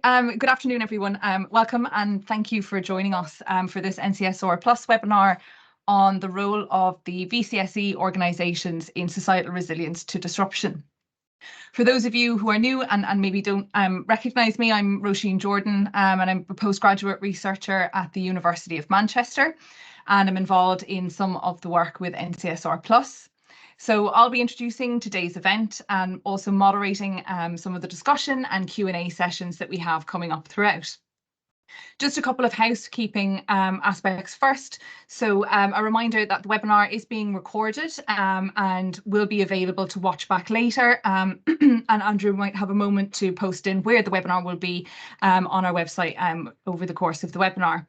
Good afternoon, everyone. Welcome and thank you for joining us for this NCSR Plus webinar on the role of the VCSE organisations in societal resilience to disruption. For those of you who are new and maybe don't recognise me, I'm Roisin Jordan and I'm a postgraduate researcher at the University of Manchester, and I'm involved in some of the work with NCSR Plus. So I'll be introducing today's event and also moderating some of the discussion and Q&A sessions that we have coming up throughout. Just a couple of housekeeping aspects first. So a reminder that the webinar is being recorded and will be available to watch back later. And Andrew might have a moment to post in where the webinar will be on our website over the course of the webinar.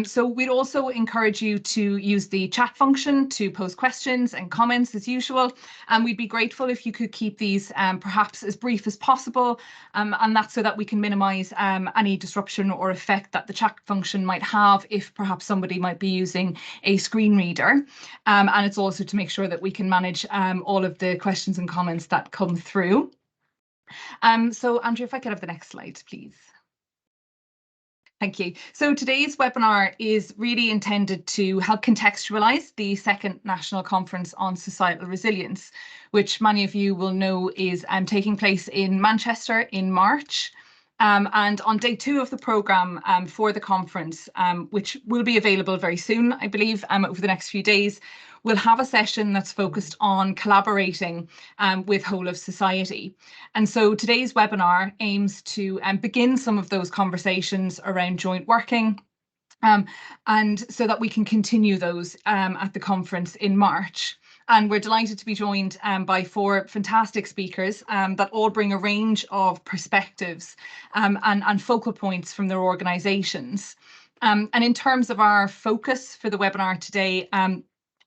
So we'd also encourage you to use the chat function to post questions and comments as usual. And we'd be grateful if you could keep these perhaps as brief as possible. And that's so that we can minimise any disruption or effect that the chat function might have if perhaps somebody might be using a screen reader. And it's also to make sure that we can manage all of the questions and comments that come through. So Andrew, if I could have the next slide, please. Thank you. So today's webinar is really intended to help contextualise the second National Conference on Societal Resilience, which many of you will know is taking place in Manchester in March. And on day 2 of the programme for the conference, which will be available very soon, I believe, over the next few days, we'll have a session that's focused on collaborating with whole of society. And so today's webinar aims to begin some of those conversations around joint working, and so that we can continue those at the conference in March. And we're delighted to be joined by 4 fantastic speakers that all bring a range of perspectives and focal points from their organisations. And in terms of our focus for the webinar today,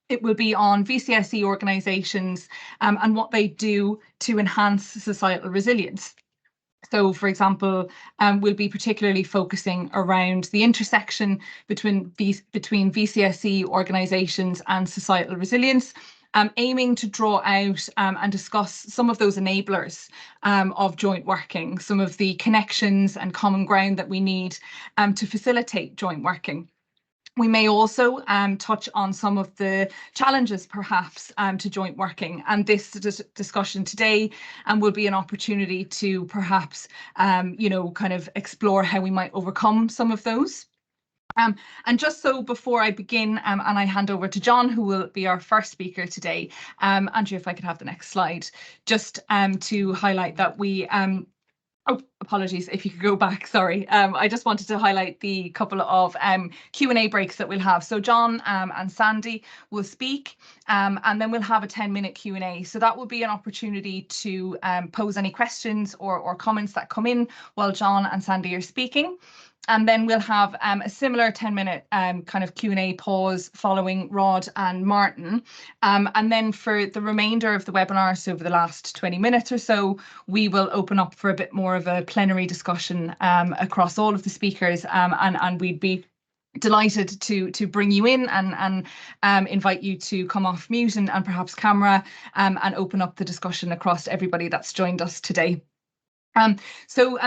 it will be on VCSE organisations and what they do to enhance societal resilience. So, for example, we'll be particularly focusing around the intersection between VCSE organisations and societal resilience, aiming to draw out and discuss some of those enablers of joint working, some of the connections and common ground that we need to facilitate joint working. We may also touch on some of the challenges, perhaps, to joint working. And this discussion today will be an opportunity to perhaps, kind of explore how we might overcome some of those. And just so before I begin and I hand over to John, who will be our first speaker today, Andrew, if I could have the next slide, just to highlight that we oh, apologies, if you could go back, sorry. I just wanted to highlight the couple of Q&A breaks that we'll have. So John and Sandie will speak and then we'll have a 10-minute Q&A. So that will be an opportunity to pose any questions or comments that come in while John and Sandie are speaking. And then we'll have a similar 10-minute kind of Q&A pause following Rod and Martyn. And then for the remainder of the webinar, so over the last 20 minutes or so, we will open up for a bit more of a plenary discussion across all of the speakers. And we'd be delighted to bring you in and invite you to come off mute and perhaps camera and open up the discussion across everybody that's joined us today. And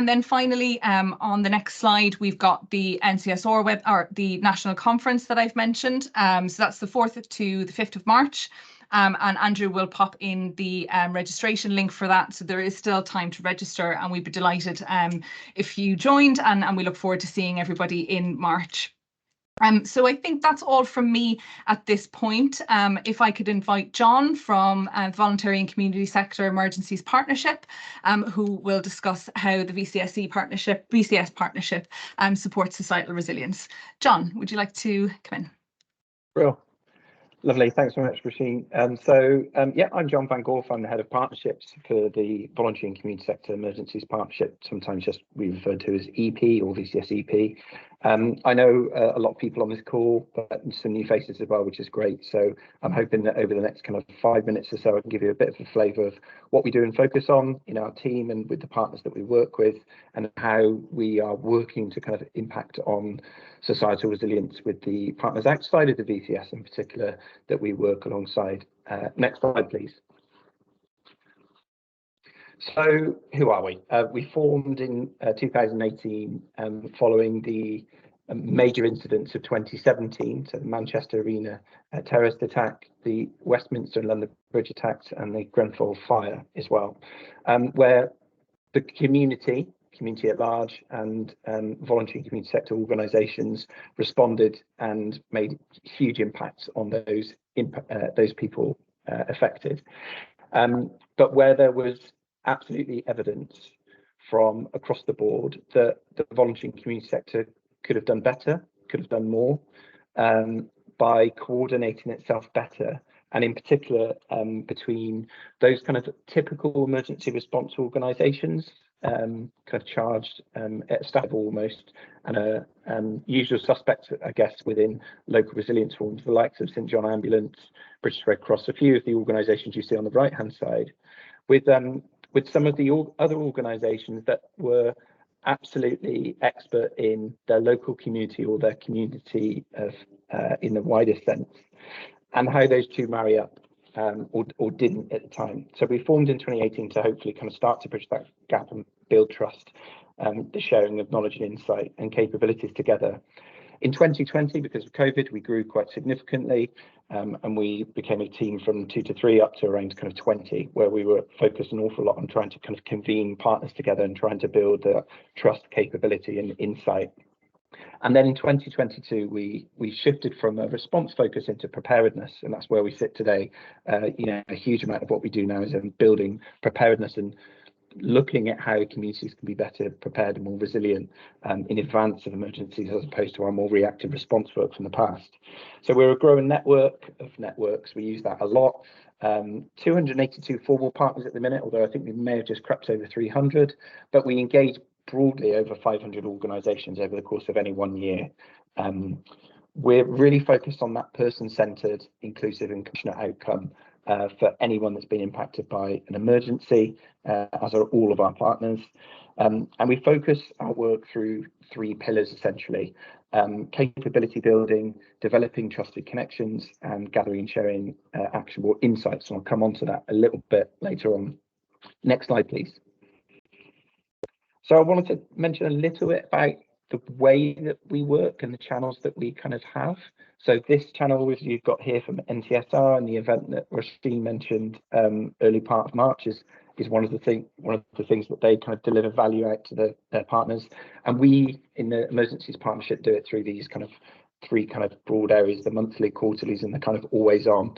then finally, on the next slide, we've got the NCSR or the national conference that I've mentioned. So that's the 4th to the 5th of March. And Andrew will pop in the registration link for that. So there is still time to register, and we'd be delighted if you joined, and we look forward to seeing everybody in March. So I think that's all from me at this point. If I could invite John from Voluntary and Community Sector Emergencies Partnership, who will discuss how the VCS partnership supports societal resilience. John, would you like to come in? Real. Lovely, thanks very much, Roisin. Yeah, I'm John Vangorph. I'm the head of partnerships for the Voluntary and Community Sector Emergencies Partnership, sometimes just we refer to as EP or VCS EP. I know a lot of people on this call, but some new faces as well, which is great. So I'm hoping that over the next kind of 5 minutes or so, I can give you a bit of a flavour of what we do and focus on in our team and with the partners that we work with, and how we are working to kind of impact on societal resilience with the partners outside of the VCS in particular that we work alongside. Next slide, please. So who are we? We formed in 2018 following the major incidents of 2017, so the Manchester Arena terrorist attack, the Westminster and London Bridge attacks, and the Grenfell fire as well, where the community at large and voluntary community sector organisations responded and made huge impacts on those people affected. But where there was absolutely evidence from across the board that the voluntary and community sector could have done better, could have done more by coordinating itself better, and in particular between those kind of typical emergency response organisations, kind of charged at staff almost, and a usual suspects, I guess, within local resilience forms, the likes of St John Ambulance, British Red Cross, a few of the organisations you see on the right hand side, with some of the other organisations that were absolutely expert in their local community or their community of in the widest sense, and how those two marry up or didn't at the time. So we formed in 2018 to hopefully kind of start to bridge that gap and build trust, the sharing of knowledge and insight and capabilities together. In 2020, because of COVID, we grew quite significantly, and we became a team from 2 to 3 up to around kind of 20, where we were focused an awful lot on trying to kind of convene partners together and trying to build the trust, capability and insight. And then in 2022, we shifted from a response focus into preparedness, and that's where we sit today. A huge amount of what we do now is in building preparedness and looking at how communities can be better prepared and more resilient in advance of emergencies, as opposed to our more reactive response work from the past. So we're a growing network of networks. We use that a lot. 282 formal partners at the minute, although I think we may have just crept over 300, but we engage broadly over 500 organisations over the course of any 1 year. We're really focused on that person-centred, inclusive and compassionate outcome for anyone that's been impacted by an emergency, as are all of our partners. And we focus our work through 3 pillars, essentially: capability building, developing trusted connections, and gathering and sharing actionable insights. And I'll come on to that a little bit later on. Next slide, please. So I wanted to mention a little bit about the way that we work and the channels that we kind of have. So this channel, which you've got here from NCSR, and the event that Roisin mentioned early part of March is one of the things that they kind of deliver value out to their partners. And we in the Emergencies Partnership do it through these kind of 3 kind of broad areas: the monthly, quarterlies, and the kind of always on.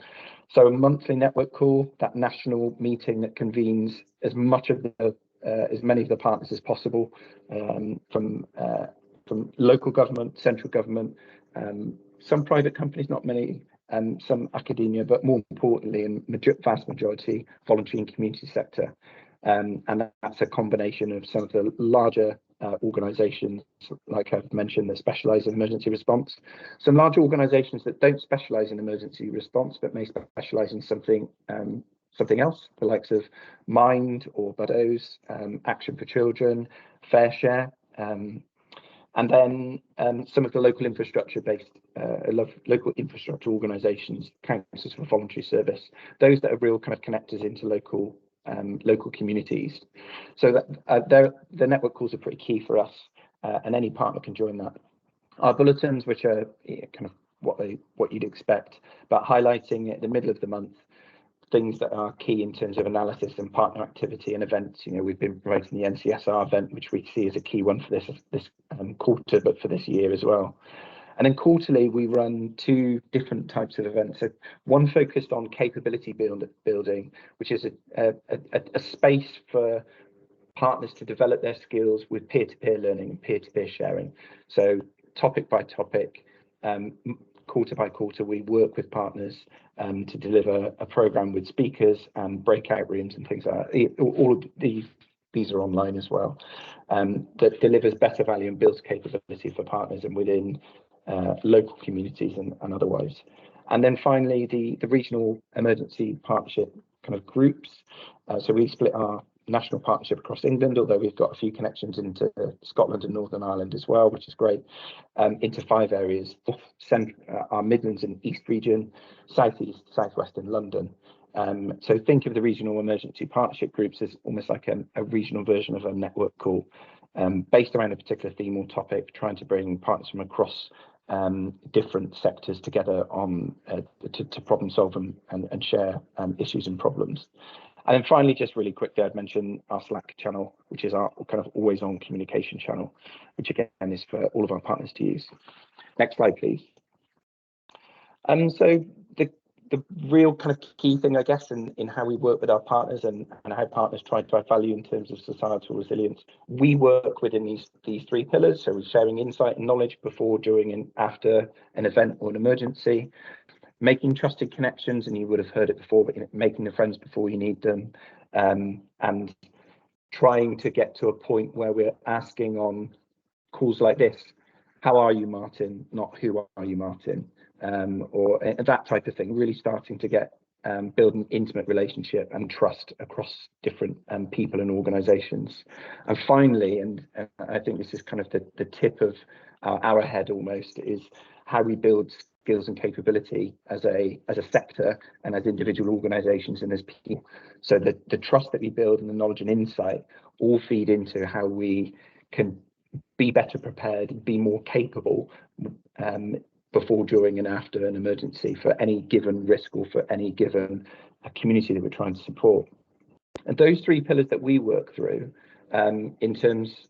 So a monthly network call, that national meeting that convenes as much of the as many of the partners as possible, from local government, central government, some private companies, not many, some academia, but more importantly, and vast majority, voluntary and community sector. And that's a combination of some of the larger organisations, like I've mentioned, that specialise in emergency response, some large organisations that don't specialise in emergency response, but may specialise in something else, the likes of Mind or Birtles, Action for Children, Fair Share, and then some of the local infrastructure-based, local infrastructure organisations, councils for voluntary service, those that are real kind of connectors into local communities. So that the network calls are pretty key for us, and any partner can join that. Our bulletins, which are kind of what you'd expect, but highlighting at the middle of the month things that are key in terms of analysis and partner activity and events. We've been promoting the NCSR event, which we see as a key one for this quarter, but for this year as well. And then quarterly, we run 2 different types of events. So one focused on capability building, which is a space for partners to develop their skills with peer-to-peer learning and peer-to-peer sharing. So topic by topic, quarter by quarter, we work with partners to deliver a programme with speakers and breakout rooms and things like that. All of these are online as well, that delivers better value and builds capability for partners and within local communities and otherwise. And then finally, the regional emergency partnership kind of groups. So we split our national partnership across England, although we've got a few connections into Scotland and Northern Ireland as well, which is great, into 5 areas: our Midlands and East region, South East, South West and London. So think of the regional emergency partnership groups as almost like a regional version of a network call, based around a particular theme or topic, trying to bring partners from across different sectors together on to problem solve and share issues and problems. And then finally, just really quickly, I'd mention our Slack channel, which is our kind of always on communication channel, which again is for all of our partners to use. Next slide, please. So the real kind of key thing, I guess, in how we work with our partners and how partners try to add value in terms of societal resilience, we work within these three pillars. So we're sharing insight and knowledge before, during, and after an event or an emergency, making trusted connections, and you would have heard it before, but making the friends before you need them, and trying to get to a point where we're asking on calls like this, how are you, Martyn? Not who are you, Martyn? Or that type of thing, really starting to get build an intimate relationship and trust across different people and organizations. And finally, and I think this is kind of the tip of our head almost, is how we build skills and capability as a sector and as individual organizations and as people. So the trust that we build and the knowledge and insight all feed into how we can be better prepared, be more capable before, during, and after an emergency for any given risk or for any given community that we're trying to support. And those three pillars that we work through, in terms,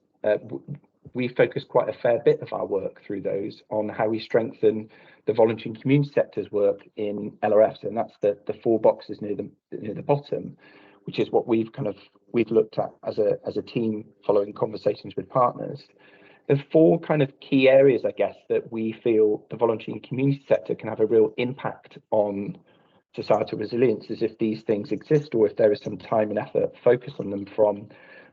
we focus quite a fair bit of our work through those on how we strengthen the voluntary and community sector's work in LRFs, and that's the four boxes near the bottom, which is what we've looked at as a team following conversations with partners. There's four kind of key areas, I guess, that we feel the voluntary and community sector can have a real impact on societal resilience, as if these things exist, or if there is some time and effort focused on them from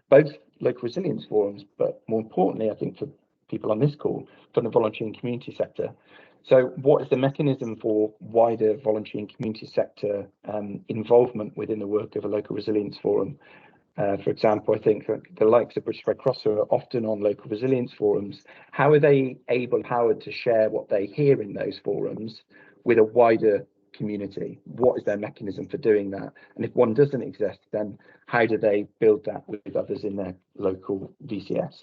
both local resilience forums, but more importantly, I think for people on this call, from the voluntary and community sector. So what is the mechanism for wider voluntary and community sector involvement within the work of a local resilience forum? For example, I think the likes of British Red Cross are often on local resilience forums. How are they empowered to share what they hear in those forums with a wider community? What is their mechanism for doing that? And if one doesn't exist, then how do they build that with others in their local VCS?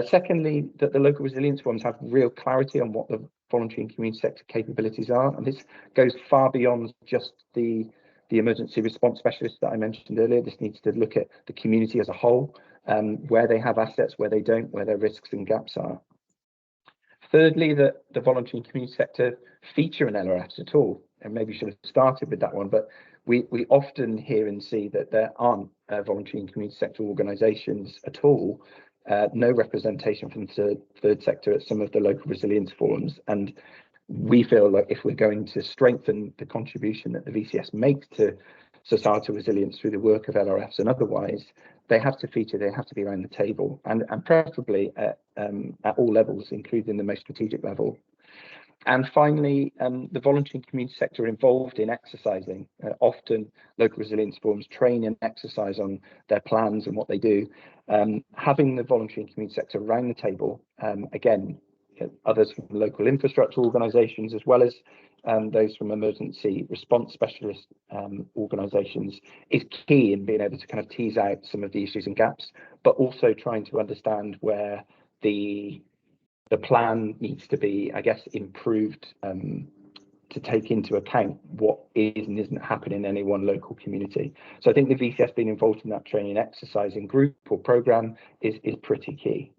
Secondly, that the local resilience forums have real clarity on what the voluntary and community sector capabilities are. And this goes far beyond just the emergency response specialists that I mentioned earlier. This needs to look at the community as a whole, where they have assets, where they don't, where their risks and gaps are. Thirdly, that the voluntary and community sector feature in LRFs at all, and maybe should have started with that one, but we often hear and see that there aren't voluntary and community sector organisations at all, no representation from the third sector at some of the local resilience forums. And we feel like if we're going to strengthen the contribution that the VCS makes to societal resilience through the work of LRFs and otherwise, they have to feature, they have to be around the table, and preferably at all levels, including the most strategic level. And finally, the voluntary and community sector are involved in exercising. Often local resilience forums train and exercise on their plans and what they do. Having the voluntary and community sector around the table, again, others from local infrastructure organisations, as well as those from emergency response specialist organisations, is key in being able to kind of tease out some of the issues and gaps, but also trying to understand where the plan needs to be, I guess, improved to take into account what is and isn't happening in any one local community. So I think the VCS being involved in that training exercise in group or programme is pretty key.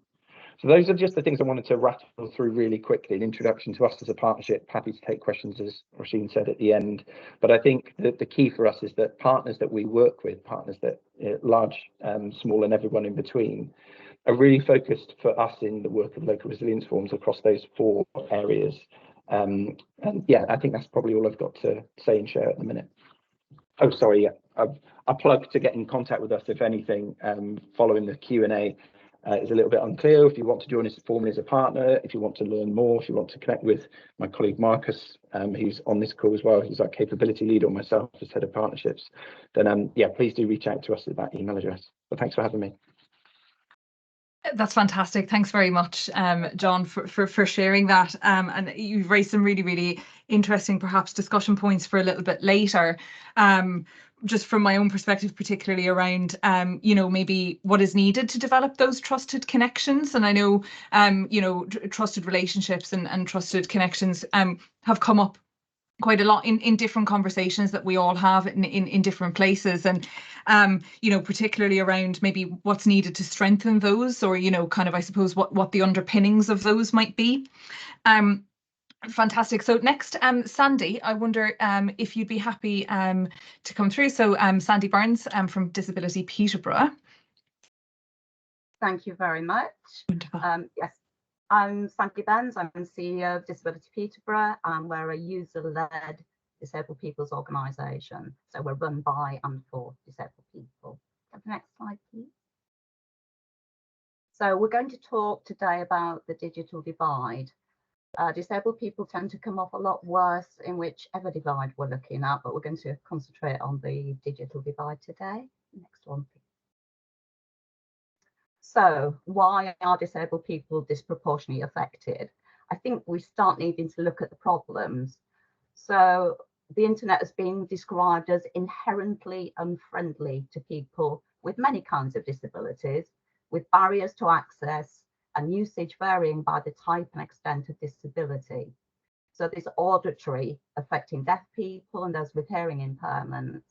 So those are just the things I wanted to rattle through really quickly. An introduction to us as a partnership. Happy to take questions, as Roisin said at the end. But I think that the key for us is that partners that we work with, partners that large, small, and everyone in between, are really focused for us in the work of local resilience forums across those four areas. And yeah, I think that's probably all I've got to say and share at the minute. Oh, sorry, yeah, I'll plug to get in contact with us if anything following the Q&A. Is a little bit unclear. If you want to join us formally as a partner, if you want to learn more, if you want to connect with my colleague Marcus, who's on this call as well, he's our capability lead, or myself as head of partnerships, then yeah, please do reach out to us at that email address. But thanks for having me. That's fantastic. Thanks very much, John, for sharing that. And you've raised some really, really interesting, perhaps, discussion points for a little bit later. Just from my own perspective, particularly around, maybe what is needed to develop those trusted connections. And I know, trusted relationships and trusted connections have come up quite a lot in different conversations that we all have in different places, and particularly around maybe what's needed to strengthen those, or kind of, I suppose, what the underpinnings of those might be. Fantastic. So next, Sandie, I wonder if you'd be happy to come through. So Sandie Burns from Disability Peterborough. Thank you very much. Wonderful. Yes, I'm Sandie Burns. I'm CEO of Disability Peterborough, and we're a user-led disabled people's organisation. So we're run by and for disabled people. The next slide, please. So we're going to talk today about the digital divide. Disabled people tend to come off a lot worse in whichever divide we're looking at, but we're going to concentrate on the digital divide today. Next one, please. So why are disabled people disproportionately affected? I think we start needing to look at the problems. So the internet has been described as inherently unfriendly to people with many kinds of disabilities, with barriers to access and usage varying by the type and extent of disability. So there's auditory, affecting deaf people and those with hearing impairments.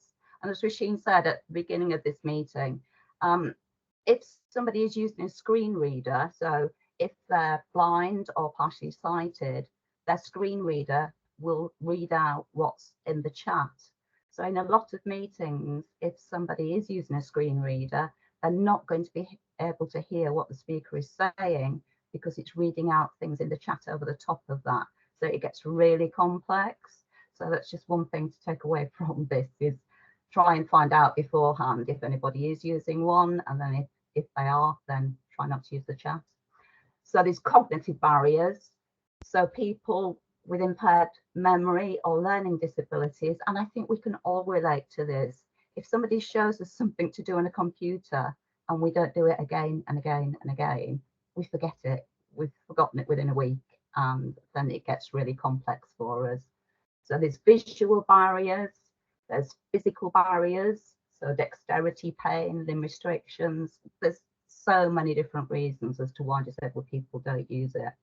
And as Rasheen said at the beginning of this meeting, if somebody is using a screen reader, so if they're blind or partially sighted, their screen reader will read out what's in the chat. So in a lot of meetings, if somebody is using a screen reader, they're not going to be able to hear what the speaker is saying because it's reading out things in the chat over the top of that. So it gets really complex. So that's just one thing to take away from this, is try and find out beforehand if anybody is using one, and then if they are, then try not to use the chat. So there's cognitive barriers. So people with impaired memory or learning disabilities, and I think we can all relate to this. If somebody shows us something to do on a computer and we don't do it again and again and again, we forget it. We've forgotten it within a week, and then it gets really complex for us. So there's visual barriers, there's physical barriers, so dexterity, pain, limb restrictions. There's so many different reasons as to why disabled people don't use it.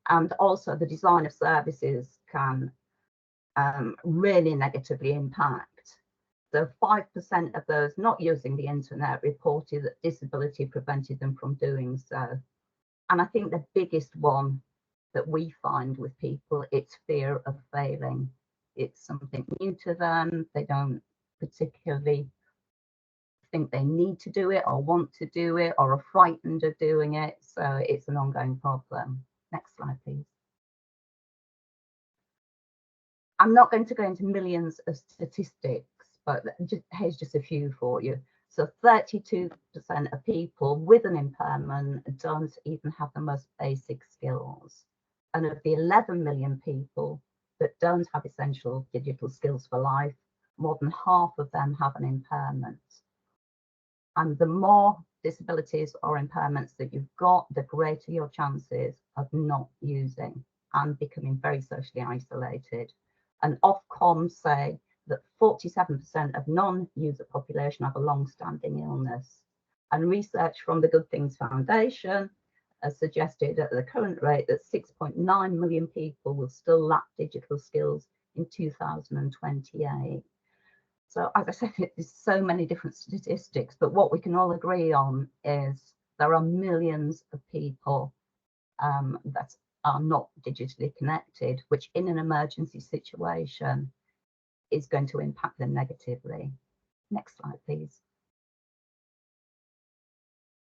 And also the design of services can really negatively impact. So 5% of those not using the internet reported that disability prevented them from doing so. And I think the biggest one that we find with people, it's fear of failing. It's something new to them. They don't particularly think they need to do it or want to do it or are frightened of doing it. So it's an ongoing problem. Next slide, please. I'm not going to go into millions of statistics, but here's just a few for you. So 32% of people with an impairment don't even have the most basic skills. And of the 11 million people that don't have essential digital skills for life, more than half of them have an impairment. And the more disabilities or impairments that you've got, the greater your chances of not using and becoming very socially isolated. And Ofcom say that 47% of non-user population have a long-standing illness. And research from the Good Things Foundation has suggested at the current rate that 6.9 million people will still lack digital skills in 2028. So as I said, there's so many different statistics, but what we can all agree on is there are millions of people that are not digitally connected, which in an emergency situation is going to impact them negatively. Next slide, please.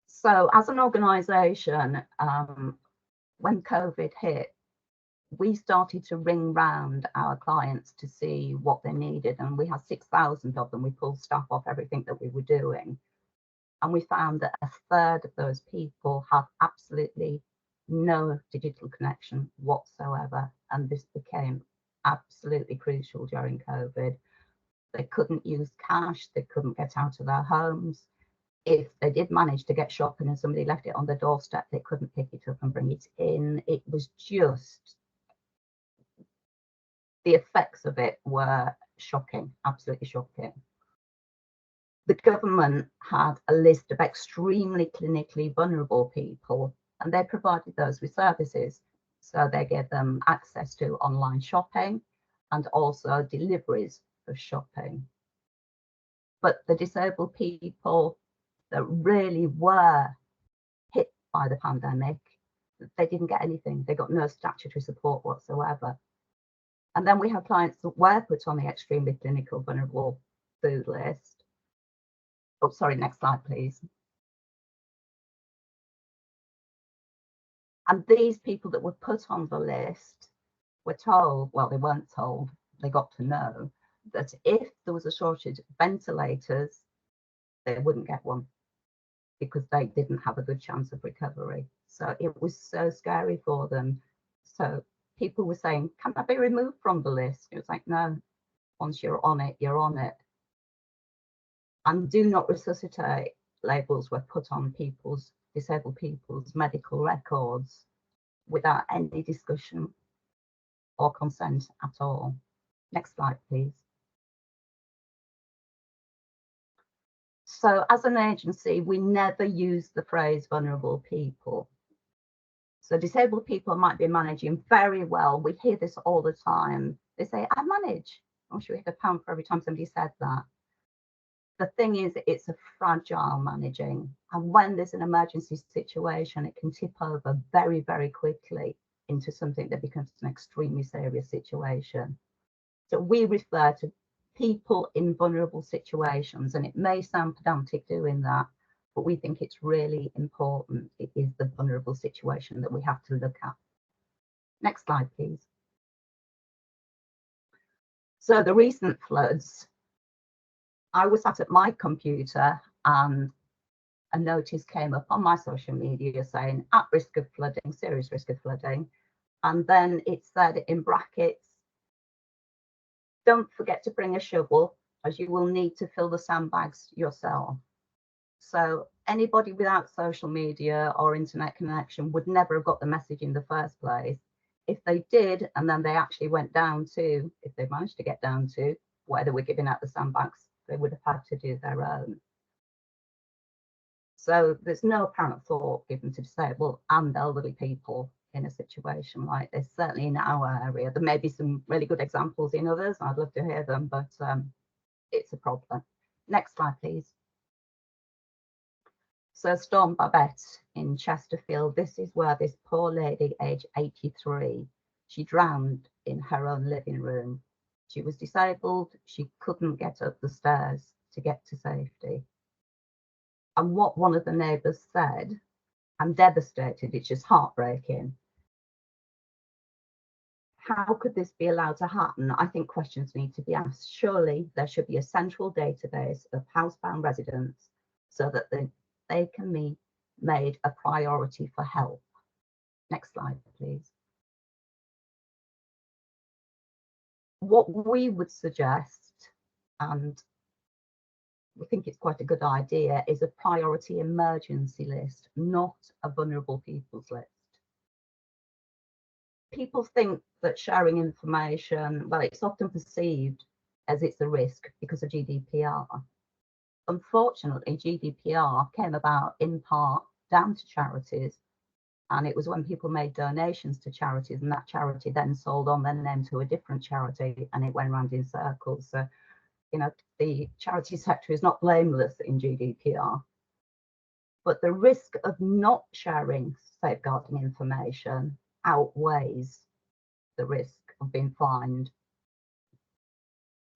So as an organisation, when COVID hit, we started to ring round our clients to see what they needed, and we had 6,000 of them. We pulled staff off everything that we were doing, and we found that a third of those people have absolutely no digital connection whatsoever, and this became absolutely crucial during COVID. They couldn't use cash, they couldn't get out of their homes, if they did manage to get shopping and somebody left it on their doorstep, they couldn't pick it up and bring it in. It was just, the effects of it were shocking, absolutely shocking. The government had a list of extremely clinically vulnerable people, and they provided those with services. So they gave them access to online shopping and also deliveries of shopping. But the disabled people that really were hit by the pandemic, they didn't get anything. They got no statutory support whatsoever. And then we have clients that were put on the extremely clinical vulnerable food list. Oh, sorry, next slide, please. And these people that were put on the list were told, well, they weren't told, they got to know that if there was a shortage of ventilators, they wouldn't get one because they didn't have a good chance of recovery. So it was so scary for them. So people were saying, can I be removed from the list? It was like, no, once you're on it, you're on it. And do not resuscitate labels were put on disabled people's medical records without any discussion or consent at all. Next slide, please. So as an agency, we never use the phrase vulnerable people. So disabled people might be managing very well. We hear this all the time. They say, I manage. I wish we had £1 for every time somebody said that. The thing is, it's a fragile managing. And when there's an emergency situation, it can tip over very, very quickly into something that becomes an extremely serious situation. So we refer to people in vulnerable situations, and it may sound pedantic doing that, but we think it's really important. It is the vulnerable situation that we have to look at. Next slide, please. So the recent floods, I was sat at my computer and a notice came up on my social media saying at risk of flooding, serious risk of flooding. And then it said in brackets, don't forget to bring a shovel as you will need to fill the sandbags yourself. So anybody without social media or internet connection would never have got the message in the first place. If they did, and then they actually went down to, if they managed to get down to where they were giving out the sandbags, they would have had to do their own. So there's no apparent thought given to disabled and elderly people in a situation like this, certainly in our area. There may be some really good examples in others. I'd love to hear them, but it's a problem. Next slide, please. So Storm Babette in Chesterfield, this is where this poor lady, age 83, she drowned in her own living room. She was disabled. She couldn't get up the stairs to get to safety. And what one of the neighbours said, I'm devastated, it's just heartbreaking. How could this be allowed to happen? I think questions need to be asked. Surely there should be a central database of housebound residents so that they can be made a priority for help. Next slide, please. What we would suggest, and we think it's quite a good idea, is a priority emergency list, not a vulnerable people's list. People think that sharing information, well, it's often perceived as it's a risk because of GDPR. Unfortunately, GDPR came about in part down to charities, and it was when people made donations to charities, and that charity then sold on their name to a different charity, and it went around in circles. So, you know, the charity sector is not blameless in GDPR, but the risk of not sharing safeguarding information outweighs the risk of being fined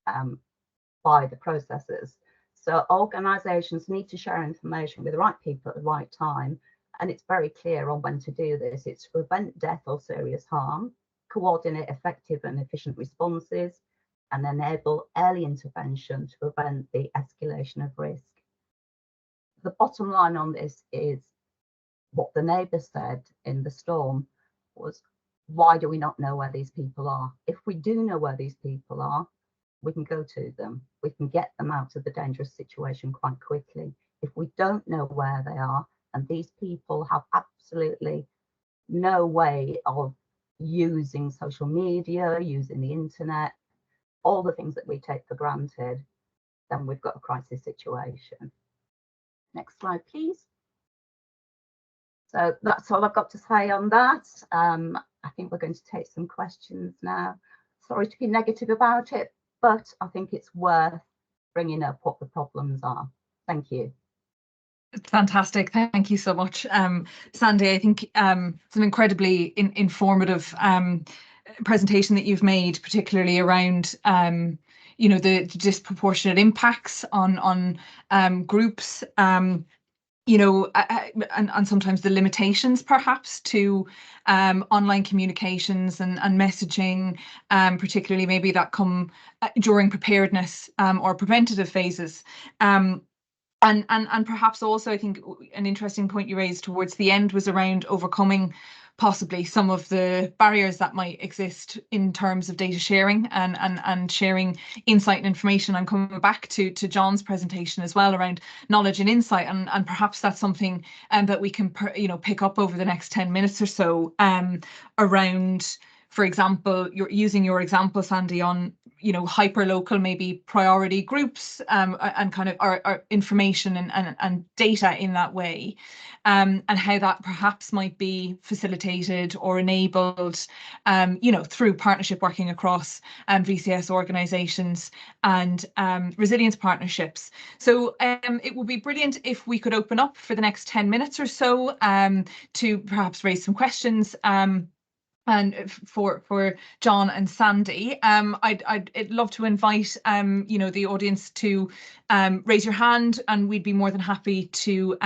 by the processors. So organisations need to share information with the right people at the right time, and it's very clear on when to do this. It's to prevent death or serious harm, coordinate effective and efficient responses, and enable early intervention to prevent the escalation of risk. The bottom line on this is what the neighbour said in the storm was, why do we not know where these people are? If we do know where these people are, we can go to them. We can get them out of the dangerous situation quite quickly. if we don't know where they are, and these people have absolutely no way of using social media, using the internet, all the things that we take for granted, then we've got a crisis situation. Next slide, please. So that's all I've got to say on that. I think we're going to take some questions now. Sorry to be negative about it, but I think it's worth bringing up what the problems are. Thank you. Fantastic. Thank you so much, Sandie. I think it's an incredibly informative presentation that you've made, particularly around you know, the disproportionate impacts on groups, you know, and sometimes the limitations perhaps to online communications and messaging, particularly maybe that come during preparedness or preventative phases. And perhaps also, I think an interesting point you raised towards the end was around overcoming possibly some of the barriers that might exist in terms of data sharing and sharing insight and information. I'm coming back to John's presentation as well around knowledge and insight, and perhaps that's something that we can pick up over the next 10 minutes or so around, for example, you're using your example, Sandie, on hyper local maybe priority groups and kind of our information and data in that way, and how that perhaps might be facilitated or enabled through partnership working across VCS organisations and resilience partnerships. So it would be brilliant if we could open up for the next 10 minutes or so to perhaps raise some questions and for John and Sandie. I'd love to invite the audience to raise your hand, and we'd be more than happy to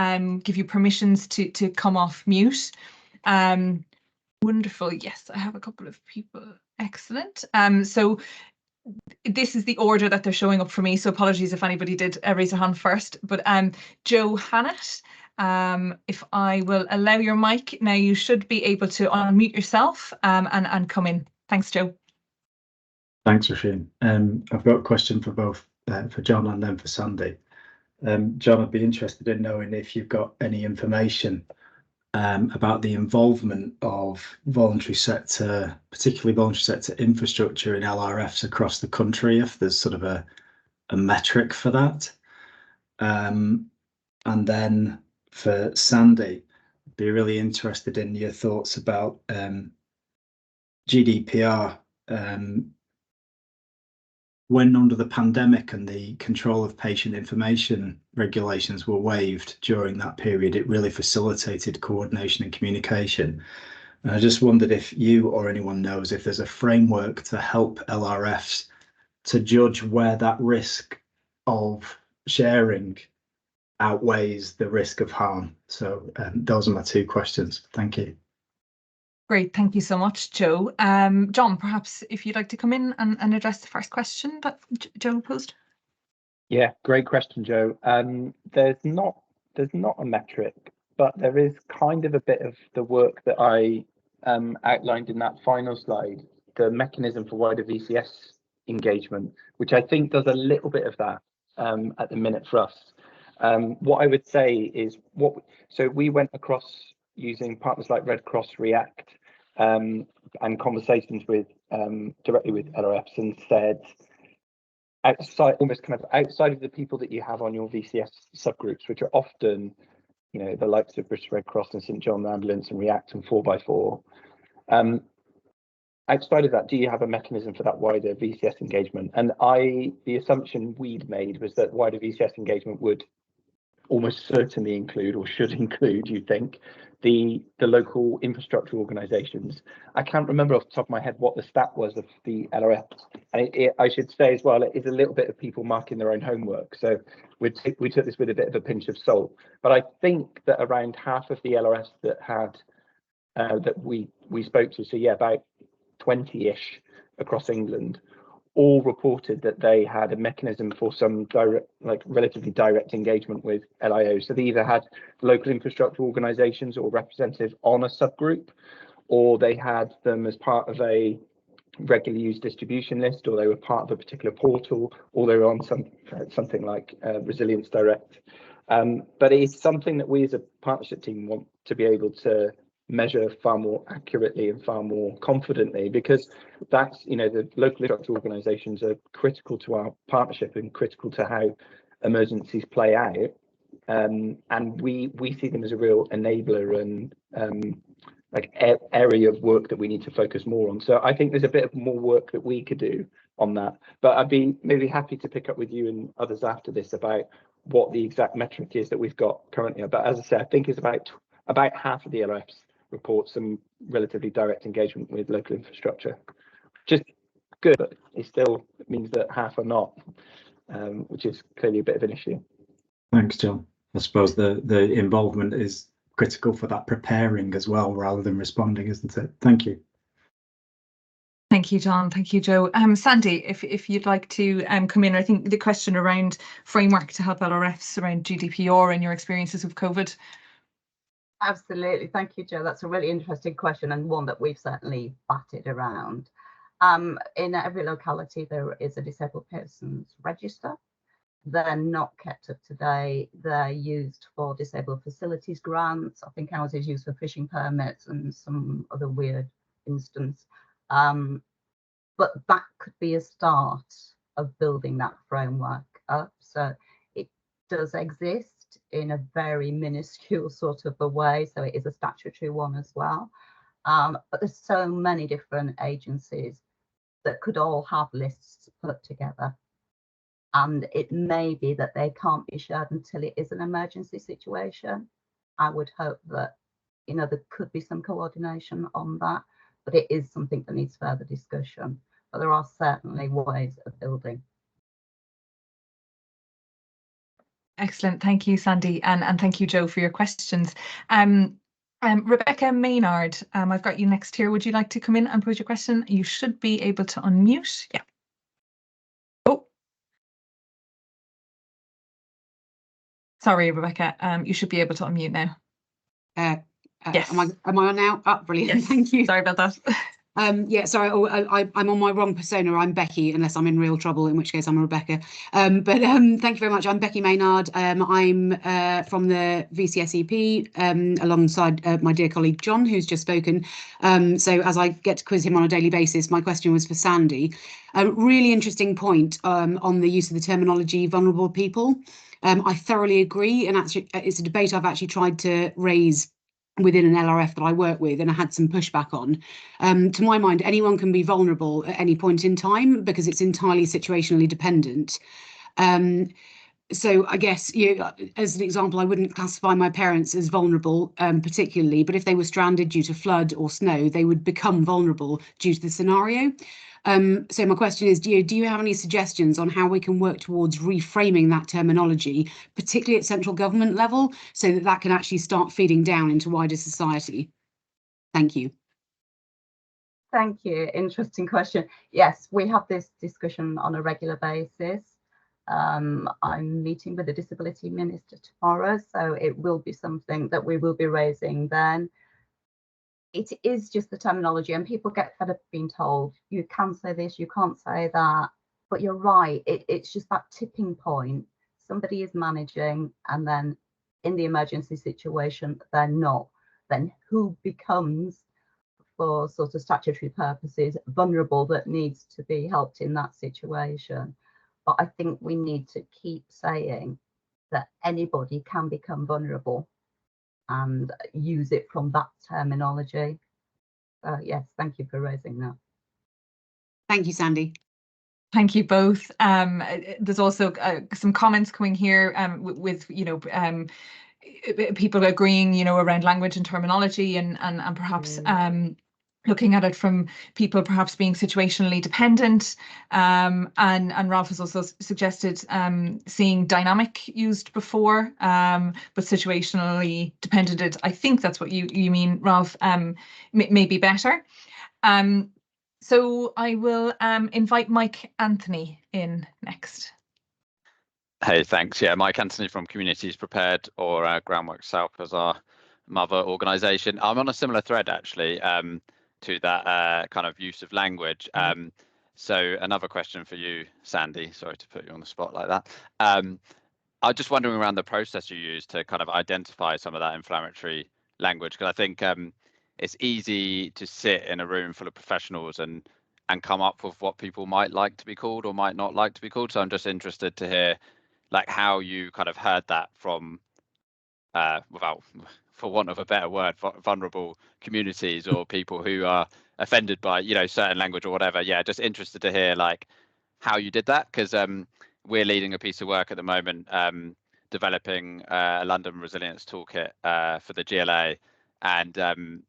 give you permissions to come off mute. Wonderful. Yes, I have a couple of people. Excellent. So this is the order that they're showing up for me, so apologies if anybody did raise their hand first. But Joe Hannett, if I will allow your mic now, you should be able to unmute yourself and come in. Thanks, Joe. Thanks, Roisin. I've got a question for both for John and then for Sandie. John, I'd be interested in knowing if you've got any information about the involvement of voluntary sector, particularly voluntary sector infrastructure in LRFs across the country, if there's sort of a metric for that. And then for Sandie, I'd be really interested in your thoughts about GDPR. When under the pandemic and the control of patient information regulations were waived during that period, it really facilitated coordination and communication. And I just wondered if you or anyone knows if there's a framework to help LRFs to judge where that risk of sharing outweighs the risk of harm. So those are my two questions. Thank you. Great, thank you so much, Joe. John, perhaps if you'd like to come in and address the first question that Joe posed. Yeah, great question, Joe. There's not a metric, but there is kind of a bit of the work that I outlined in that final slide, the mechanism for wider VCS engagement, which I think does a little bit of that at the minute for us. What I would say is so we went across using partners like Red Cross React and conversations with directly with LRFs, and said outside of the people that you have on your VCS subgroups, which are often the likes of British Red Cross and St John Ambulance and React and 4x4, outside of that, do you have a mechanism for that wider VCS engagement? And the assumption we'd made was that wider VCS engagement would almost certainly include, or should include, you think, the local infrastructure organisations. I can't remember off the top of my head what the stat was of the LRFs, and I should say as well, it is a little bit of people marking their own homework. So we took this with a bit of a pinch of salt. But I think that around half of the LRFs that had that we spoke to, so yeah, about 20-ish across England, all reported that they had a mechanism for some relatively direct engagement with LIOs. So they either had local infrastructure organisations or representative on a subgroup, or they had them as part of a regularly used distribution list, or they were part of a particular portal, or they were on something like Resilience Direct. But it's something that we as a partnership team want to be able to measure far more accurately and far more confidently, because that's, you know, the local infrastructure organisations are critical to our partnership and critical to how emergencies play out. And we see them as a real enabler and area of work that we need to focus more on. So I think there's a bit of more work that we could do on that. But I'd be maybe happy to pick up with you and others after this about what the exact metric is that we've got currently. But as I said, I think it's about half of the LRFs report some relatively direct engagement with local infrastructure. Just good, but it still means that half are not, which is clearly a bit of an issue. Thanks, John. I suppose the involvement is critical for that preparing as well, rather than responding, isn't it? Thank you. Thank you, John. Thank you, Joe. Sandie, if you'd like to come in, I think the question around framework to help LRFs around GDPR and your experiences with COVID. Absolutely. Thank you, Joe. That's a really interesting question, and one that we've certainly batted around. In every locality, there is a disabled persons register. They're not kept up to date. They're used for disabled facilities grants. I think ours is used for fishing permits and some other weird instance. But that could be a start of building that framework up. So it does exist in a very minuscule sort of a way. So it is a statutory one as well. But there's so many different agencies that could all have lists put together. And it may be that they can't be shared until it is an emergency situation. I would hope that, you know, there could be some coordination on that, but it is something that needs further discussion. But there are certainly ways of building. Excellent. Thank you, Sandie, and thank you, Joe, for your questions. Rebecca Maynard, I've got you next here. Would you like to come in and pose your question? You should be able to unmute. Yeah. Oh. Sorry, Rebecca. You should be able to unmute now. Yes. Am I on now? Oh, brilliant. Yes. Thank you. Sorry about that. Yeah, sorry, I'm on my wrong persona. I'm Becky, unless I'm in real trouble, in which case I'm Rebecca. But thank you very much. I'm Becky Maynard. I'm from the VCSEP, alongside my dear colleague John, who's just spoken. So as I get to quiz him on a daily basis, my question was for Sandie. A really interesting point on the use of the terminology vulnerable people. I thoroughly agree, and actually, it's a debate I've actually tried to raise within an LRF that I work with, and I had some pushback on. To my mind, anyone can be vulnerable at any point in time because it's entirely situationally dependent. So I guess, as an example, I wouldn't classify my parents as vulnerable particularly, but if they were stranded due to flood or snow, they would become vulnerable due to the scenario. So my question is, do you have any suggestions on how we can work towards reframing that terminology, particularly at central government level, so that that can actually start feeding down into wider society? Thank you. Thank you. Interesting question. Yes, we have this discussion on a regular basis. I'm meeting with the Disability Minister tomorrow, so it will be something that we will be raising then. It is just the terminology, and people get fed up being told, you can say this, you can't say that. But you're right, it's just that tipping point. Somebody is managing, and then in the emergency situation, they're not. Then who becomes, for sort of statutory purposes, vulnerable, that needs to be helped in that situation? But I think we need to keep saying that anybody can become vulnerable and use it from that terminology. Yes, thank you for raising that. Thank you, Sandie. Thank you both. There's also some comments coming here with people agreeing, around language and terminology, and perhaps looking at it from people perhaps being situationally dependent. And Ralph has also suggested seeing dynamic used before, but situationally dependent. I think that's what you mean, Ralph. May be better. So I will invite Mike Anthony in next. Hey, thanks. Yeah, Mike Anthony from Communities Prepared, or Groundwork South as our mother organisation. I'm on a similar thread actually to that kind of use of language. So another question for you, Sandie. Sorry to put you on the spot like that. I'm just wondering around the process you use to kind of identify some of that inflammatory language, because I think it's easy to sit in a room full of professionals and come up with what people might like to be called or might not like to be called. So I'm just interested to hear like how you kind of heard that from, without, for want of a better word, vulnerable communities or people who are offended by, you know, certain language or whatever. Yeah, just interested to hear like how you did that, because we're leading a piece of work at the moment, developing a London resilience toolkit for the GLA, and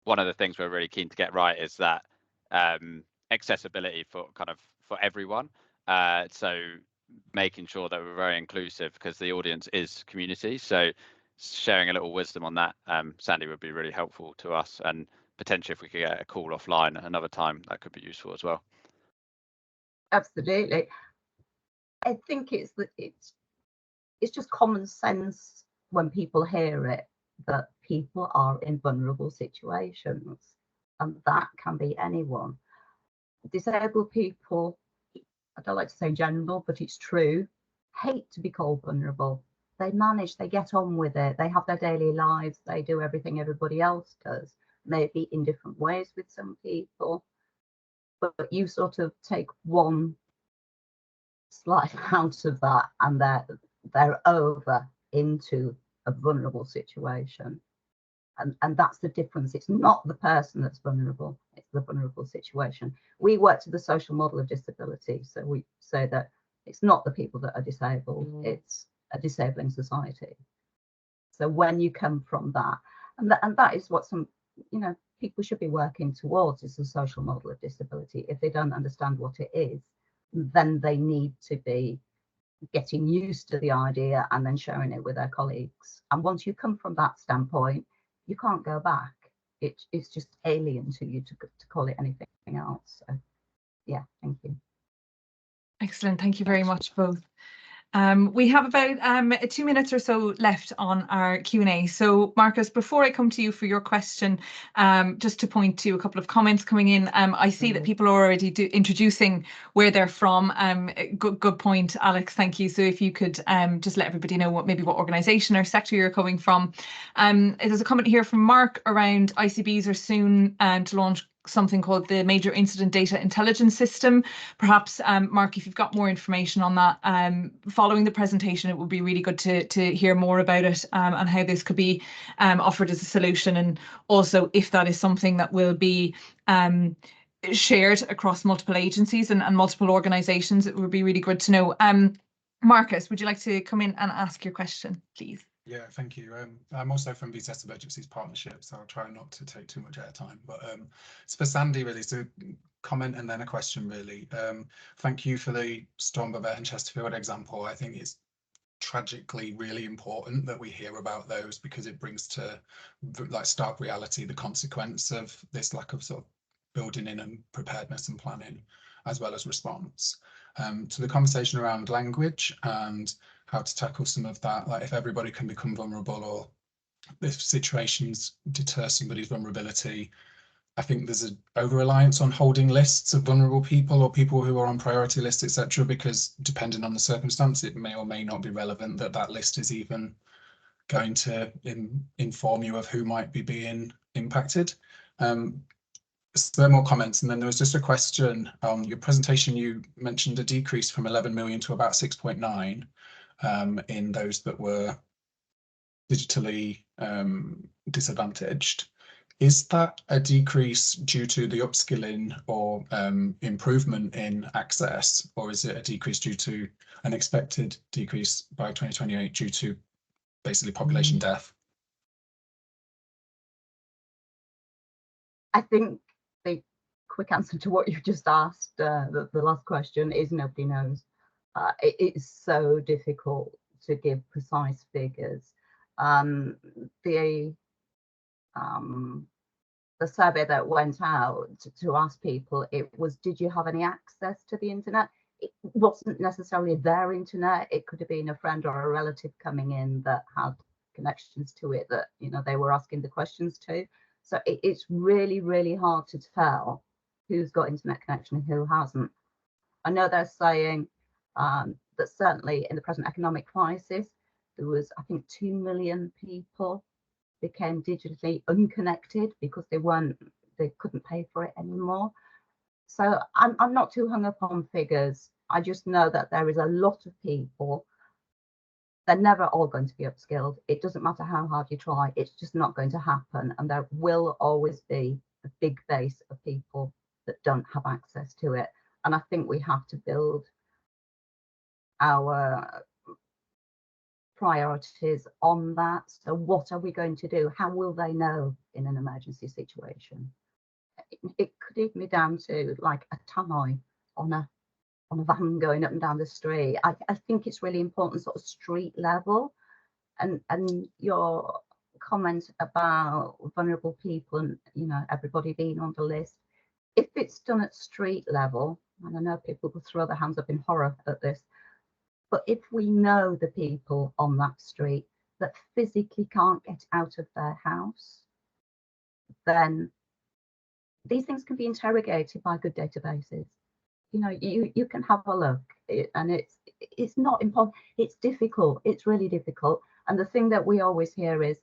one of the things we're really keen to get right is that accessibility for everyone. So making sure that we're very inclusive, because the audience is community. So sharing a little wisdom on that, Sandie, would be really helpful to us, and potentially if we could get a call offline another time, that could be useful as well. Absolutely. I think it's just common sense when people hear it that people are in vulnerable situations, and that can be anyone. Disabled people, I don't like to say general, but it's true, hate to be called vulnerable. They manage, they get on with it, they have their daily lives, they do everything everybody else does, maybe in different ways with some people, but you sort of take one slide out of that and they're over into a vulnerable situation, and that's the difference. It's not the person that's vulnerable, it's the vulnerable situation. We work to the social model of disability, so we say that it's not the people that are disabled, it's a disabling society. So when you come from that, and that is what some, you know, people should be working towards, is the social model of disability. If they don't understand what it is, then they need to be getting used to the idea and then sharing it with their colleagues. And once you come from that standpoint, you can't go back. It's just alien to you to call it anything else. So yeah, thank you. Excellent. Thank you very much, both. We have about 2 minutes or so left on our Q&A. So Marcus, before I come to you for your question, just to point to a couple of comments coming in, I see that people are already introducing where they're from. Good point, Alex, thank you. So if you could just let everybody know what organisation or sector you're coming from. There's a comment here from Mark around ICBs are soon to launch something called the Major Incident Data Intelligence System. Perhaps, Mark, if you've got more information on that, following the presentation, it would be really good to hear more about it, and how this could be offered as a solution, and also if that is something that will be shared across multiple agencies and multiple organisations. It would be really good to know. Marcus, would you like to come in and ask your question, please? Yeah, thank you. I'm also from VCSE Emergencies Partnership, so I'll try not to take too much airtime. But it's for Sandie, really, so comment and then a question, really. Thank you for the Storm Babette and Chesterfield example. I think it's tragically really important that we hear about those, because it brings to like stark reality the consequence of this lack of sort of building in and preparedness and planning, as well as response. To the conversation around language and how to tackle some of that, like if everybody can become vulnerable, or if situations deter somebody's vulnerability, I think there's an over-reliance on holding lists of vulnerable people or people who are on priority lists, etc., because depending on the circumstance, it may or may not be relevant that that list is even going to inform you of who might be being impacted. So there are more comments, and then there was just a question on your presentation. You mentioned a decrease from 11 million to about 6.9 in those that were digitally disadvantaged. Is that a decrease due to the upskilling or improvement in access, or is it a decrease due to an expected decrease by 2028 due to basically population death? I think the quick answer to what you just asked, the last question, is nobody knows. It is so difficult to give precise figures. The survey that went out to ask people, it was, did you have any access to the internet? It wasn't necessarily their internet. It could have been a friend or a relative coming in that had connections to it that, you know, they were asking the questions to. So it's really, really hard to tell who's got internet connection and who hasn't. I know they're saying that certainly in the present economic crisis, there was, I think, 2 million people became digitally unconnected because they couldn't pay for it anymore. So I'm not too hung up on figures. I just know that there is a lot of people. They're never all going to be upskilled. It doesn't matter how hard you try, it's just not going to happen. And there will always be a big base of people that don't have access to it. And I think we have to build our priorities on that. So what are we going to do? How will they know in an emergency situation? It could even be down to like a tannoy on a van going up and down the street. I think it's really important, sort of street level, and your comment about vulnerable people and, you know, everybody being on the list. If it's done at street level, and I know people will throw their hands up in horror at this, but if we know the people on that street that physically can't get out of their house, then these things can be interrogated by good databases. You know, you can have a look, and it's not important. It's difficult. It's really difficult. And the thing that we always hear is,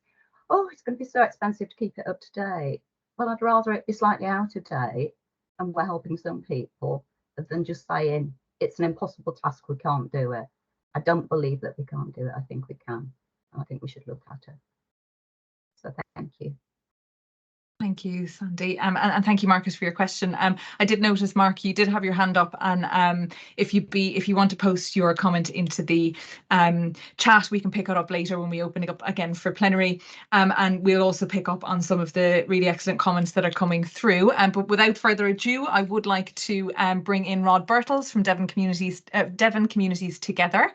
oh, it's going to be so expensive to keep it up to date. Well, I'd rather it be slightly out of date and we're helping some people than just saying it's an impossible task, we can't do it. I don't believe that we can't do it. I think we can. And I think we should look at it. So thank you. Thank you, Sandie, and thank you, Marcus, for your question. I did notice, Mark, you did have your hand up, and if you want to post your comment into the chat, we can pick it up later when we open it up again for plenary, and we'll also pick up on some of the really excellent comments that are coming through. But without further ado, I would like to bring in Rod Birtles from Devon Communities Together.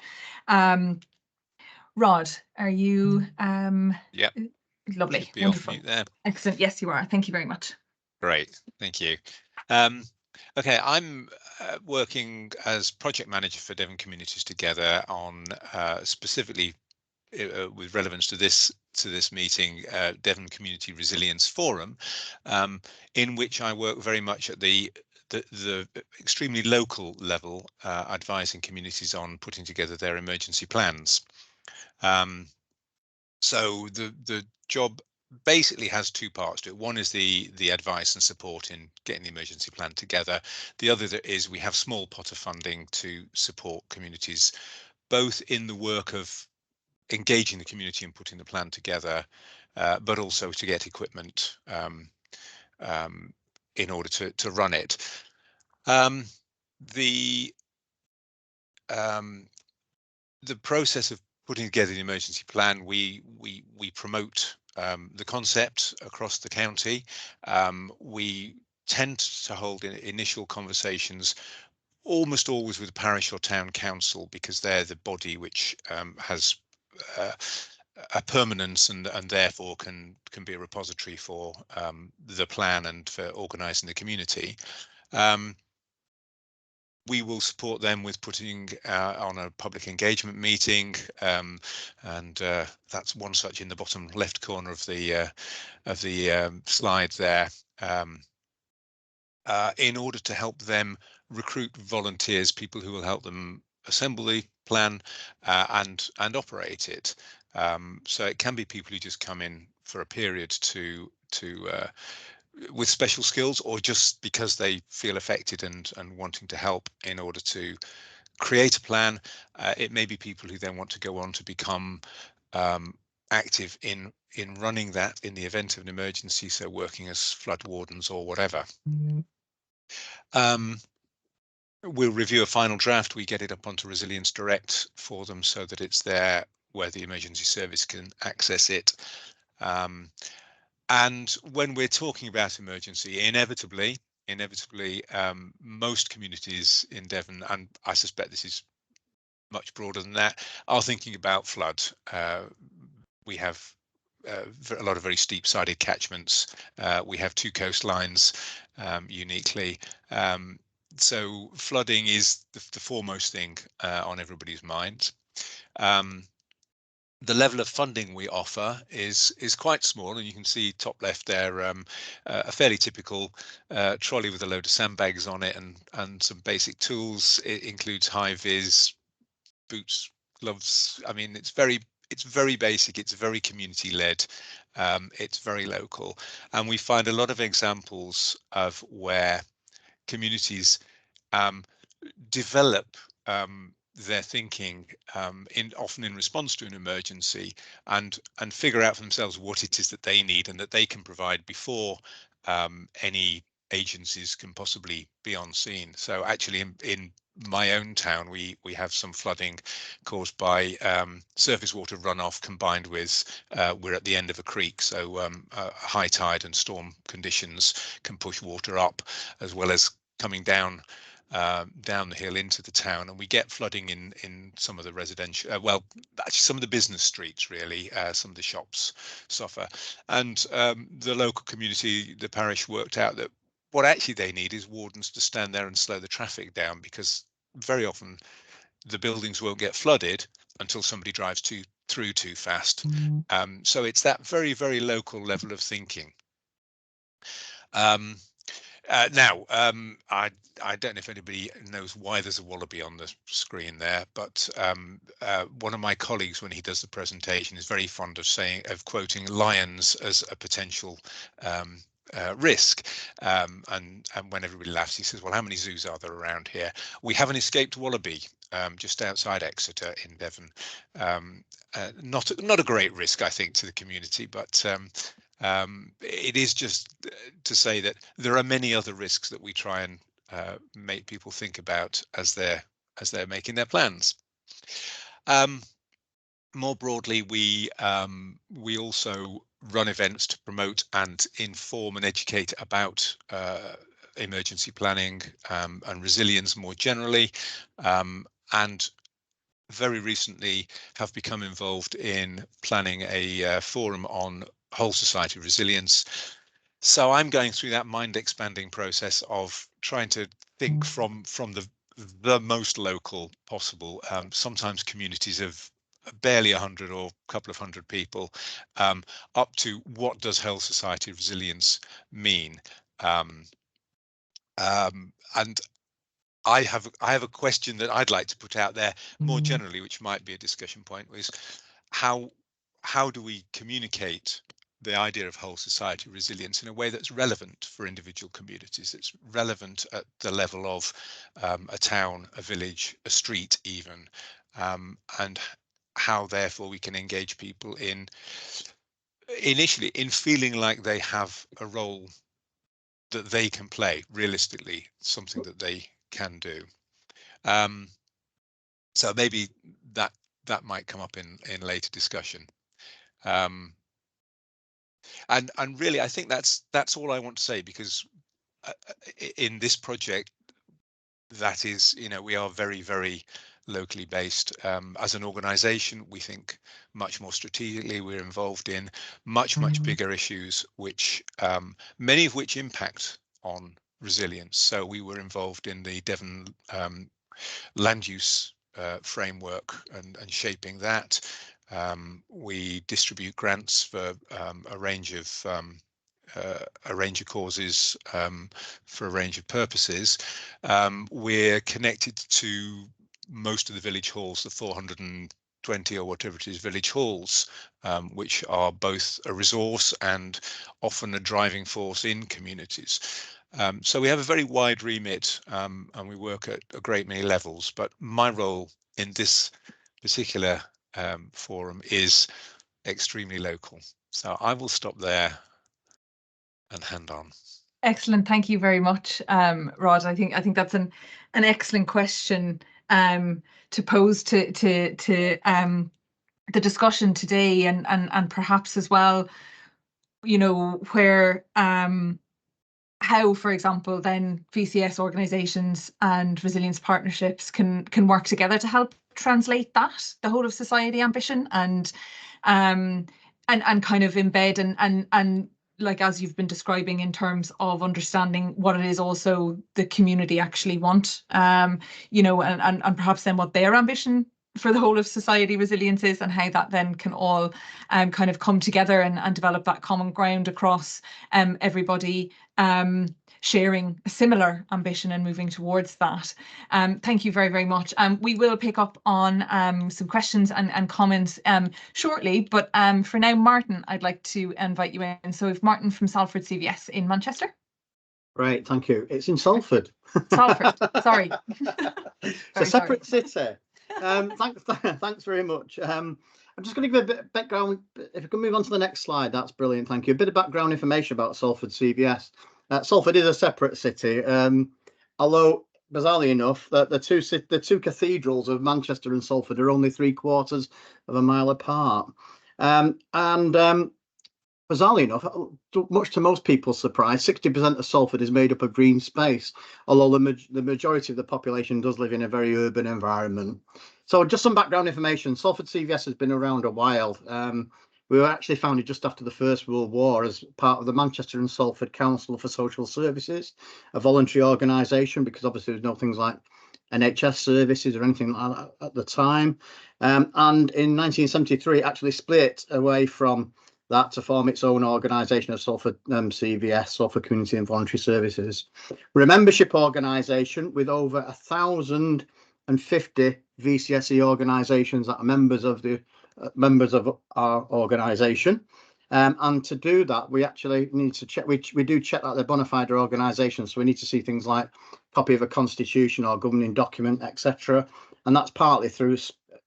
Rod, are you? Yeah. Lovely. Should be Wonderful. off mute there. Excellent. Yes, you are. Thank you very much. Great. Thank you. Okay, I'm working as project manager for Devon Communities Together on specifically with relevance to this meeting, Devon Community Resilience Forum, in which I work very much at the extremely local level, advising communities on putting together their emergency plans. So the job basically has two parts to it. One is the advice and support in getting the emergency plan together. The other is we have small pot of funding to support communities, both in the work of engaging the community and putting the plan together, but also to get equipment in order to run it. The process of putting together the emergency plan, we promote the concept across the county. We tend to hold initial conversations almost always with the parish or town council, because they're the body which has a permanence and therefore can be a repository for the plan and for organising the community. We will support them with putting on a public engagement meeting, and that's one such in the bottom left corner of the slide there, in order to help them recruit volunteers, people who will help them assemble the plan and operate it. So it can be people who just come in for a period to with special skills, or just because they feel affected and wanting to help in order to create a plan. It may be people who then want to go on to become active in running that in the event of an emergency, so working as flood wardens or whatever. We'll review a final draft, we get it up onto Resilience Direct for them so that it's there where the emergency service can access it. And when we're talking about emergency, inevitably, most communities in Devon, and I suspect this is much broader than that, are thinking about flood. We have a lot of very steep-sided catchments. We have two coastlines uniquely. So flooding is the foremost thing on everybody's mind. The level of funding we offer is quite small, and you can see top left there a fairly typical trolley with a load of sandbags on it and some basic tools. It includes high vis, boots, gloves. I mean, it's very basic. It's very community led. It's very local, and we find a lot of examples of where communities develop their thinking often in response to an emergency, and figure out for themselves what it is that they need and that they can provide before any agencies can possibly be on scene. So actually in my own town, we have some flooding caused by surface water runoff combined with we're at the end of a creek, so high tide and storm conditions can push water up as well as coming down the hill into the town, and we get flooding in some of the residential, well, actually some of the business streets, really. Some of the shops suffer, and the local community, the parish, worked out that what actually they need is wardens to stand there and slow the traffic down, because very often the buildings won't get flooded until somebody drives through too fast. So it's that very, very local level of thinking. Now, I don't know if anybody knows why there's a wallaby on the screen there, but one of my colleagues, when he does the presentation, is very fond of quoting lions as a potential risk, and when everybody laughs, he says, well, how many zoos are there around here? We have an escaped wallaby just outside Exeter in Devon. Not a great risk, I think, to the community, but it is just to say that there are many other risks that we try and make people think about as they're making their plans. More broadly, we also run events to promote and inform and educate about emergency planning and resilience more generally, and very recently have become involved in planning a forum on whole society resilience. So I'm going through that mind expanding process of trying to think from the most local possible, sometimes communities of barely 100 or a couple of hundred people, up to what does whole society resilience mean. And I have a question that I'd like to put out there more generally, which might be a discussion point, was how do we communicate the idea of whole society resilience in a way that's relevant for individual communities, that's relevant at the level of a town, a village, a street even, and how therefore we can engage people initially in feeling like they have a role that they can play, realistically, something that they can do. So maybe that might come up in later discussion. And really, I think that's all I want to say, because in this project, that is, we are very, very locally based. As an organisation, we think much more strategically. We're involved in much bigger issues, which many of which impact on resilience. So we were involved in the Devon land use framework and shaping that. We distribute grants for a range of causes for a range of purposes. We're connected to most of the village halls, the 420 or whatever it is village halls, which are both a resource and often a driving force in communities. So we have a very wide remit, and we work at a great many levels, but my role in this particular forum is extremely local. So I will stop there and hand on. Excellent, thank you very much, Rod. I think that's an excellent question to pose to the discussion today, and perhaps as well, where how, for example, then VCS organisations and resilience partnerships can work together to help translate the whole of society ambition, and kind of embed and like, as you've been describing, in terms of understanding what it is also the community actually want, and perhaps then what their ambition for the whole of society resilience is, and how that then can all kind of come together and develop that common ground across everybody. sharing a similar ambition and moving towards that. Thank you very, very much. We will pick up on some questions and comments shortly, but for now, Martyn, I'd like to invite you in. So if Martyn from Salford CVS in Manchester. Great, thank you. It's in Salford. Salford, sorry. It's a separate city. Thanks very much. I'm just going to give a bit of background. If we can move on to the next slide, that's brilliant. Thank you. A bit of background information about Salford CVS. Salford is a separate city, although bizarrely enough, the two cathedrals of Manchester and Salford are only 3/4 of a mile apart. Bizarrely enough, much to most people's surprise, 60% of Salford is made up of green space, although the majority of the population does live in a very urban environment. So just some background information. Salford CVS has been around a while. We were actually founded just after the First World War as part of the Manchester and Salford Council for Social Services, a voluntary organisation, because obviously there's no things like NHS services or anything like that at the time. And in 1973, it actually split away from that to form its own organisation of Salford CVS, Salford Community and Voluntary Services. We're a membership organisation with over 1,050 VCSE organisations that are members of our organisation. And to do that, we actually need to check. We do check that they're bona fide organisations, so we need to see things like copy of a constitution or governing document, etc. And that's partly through.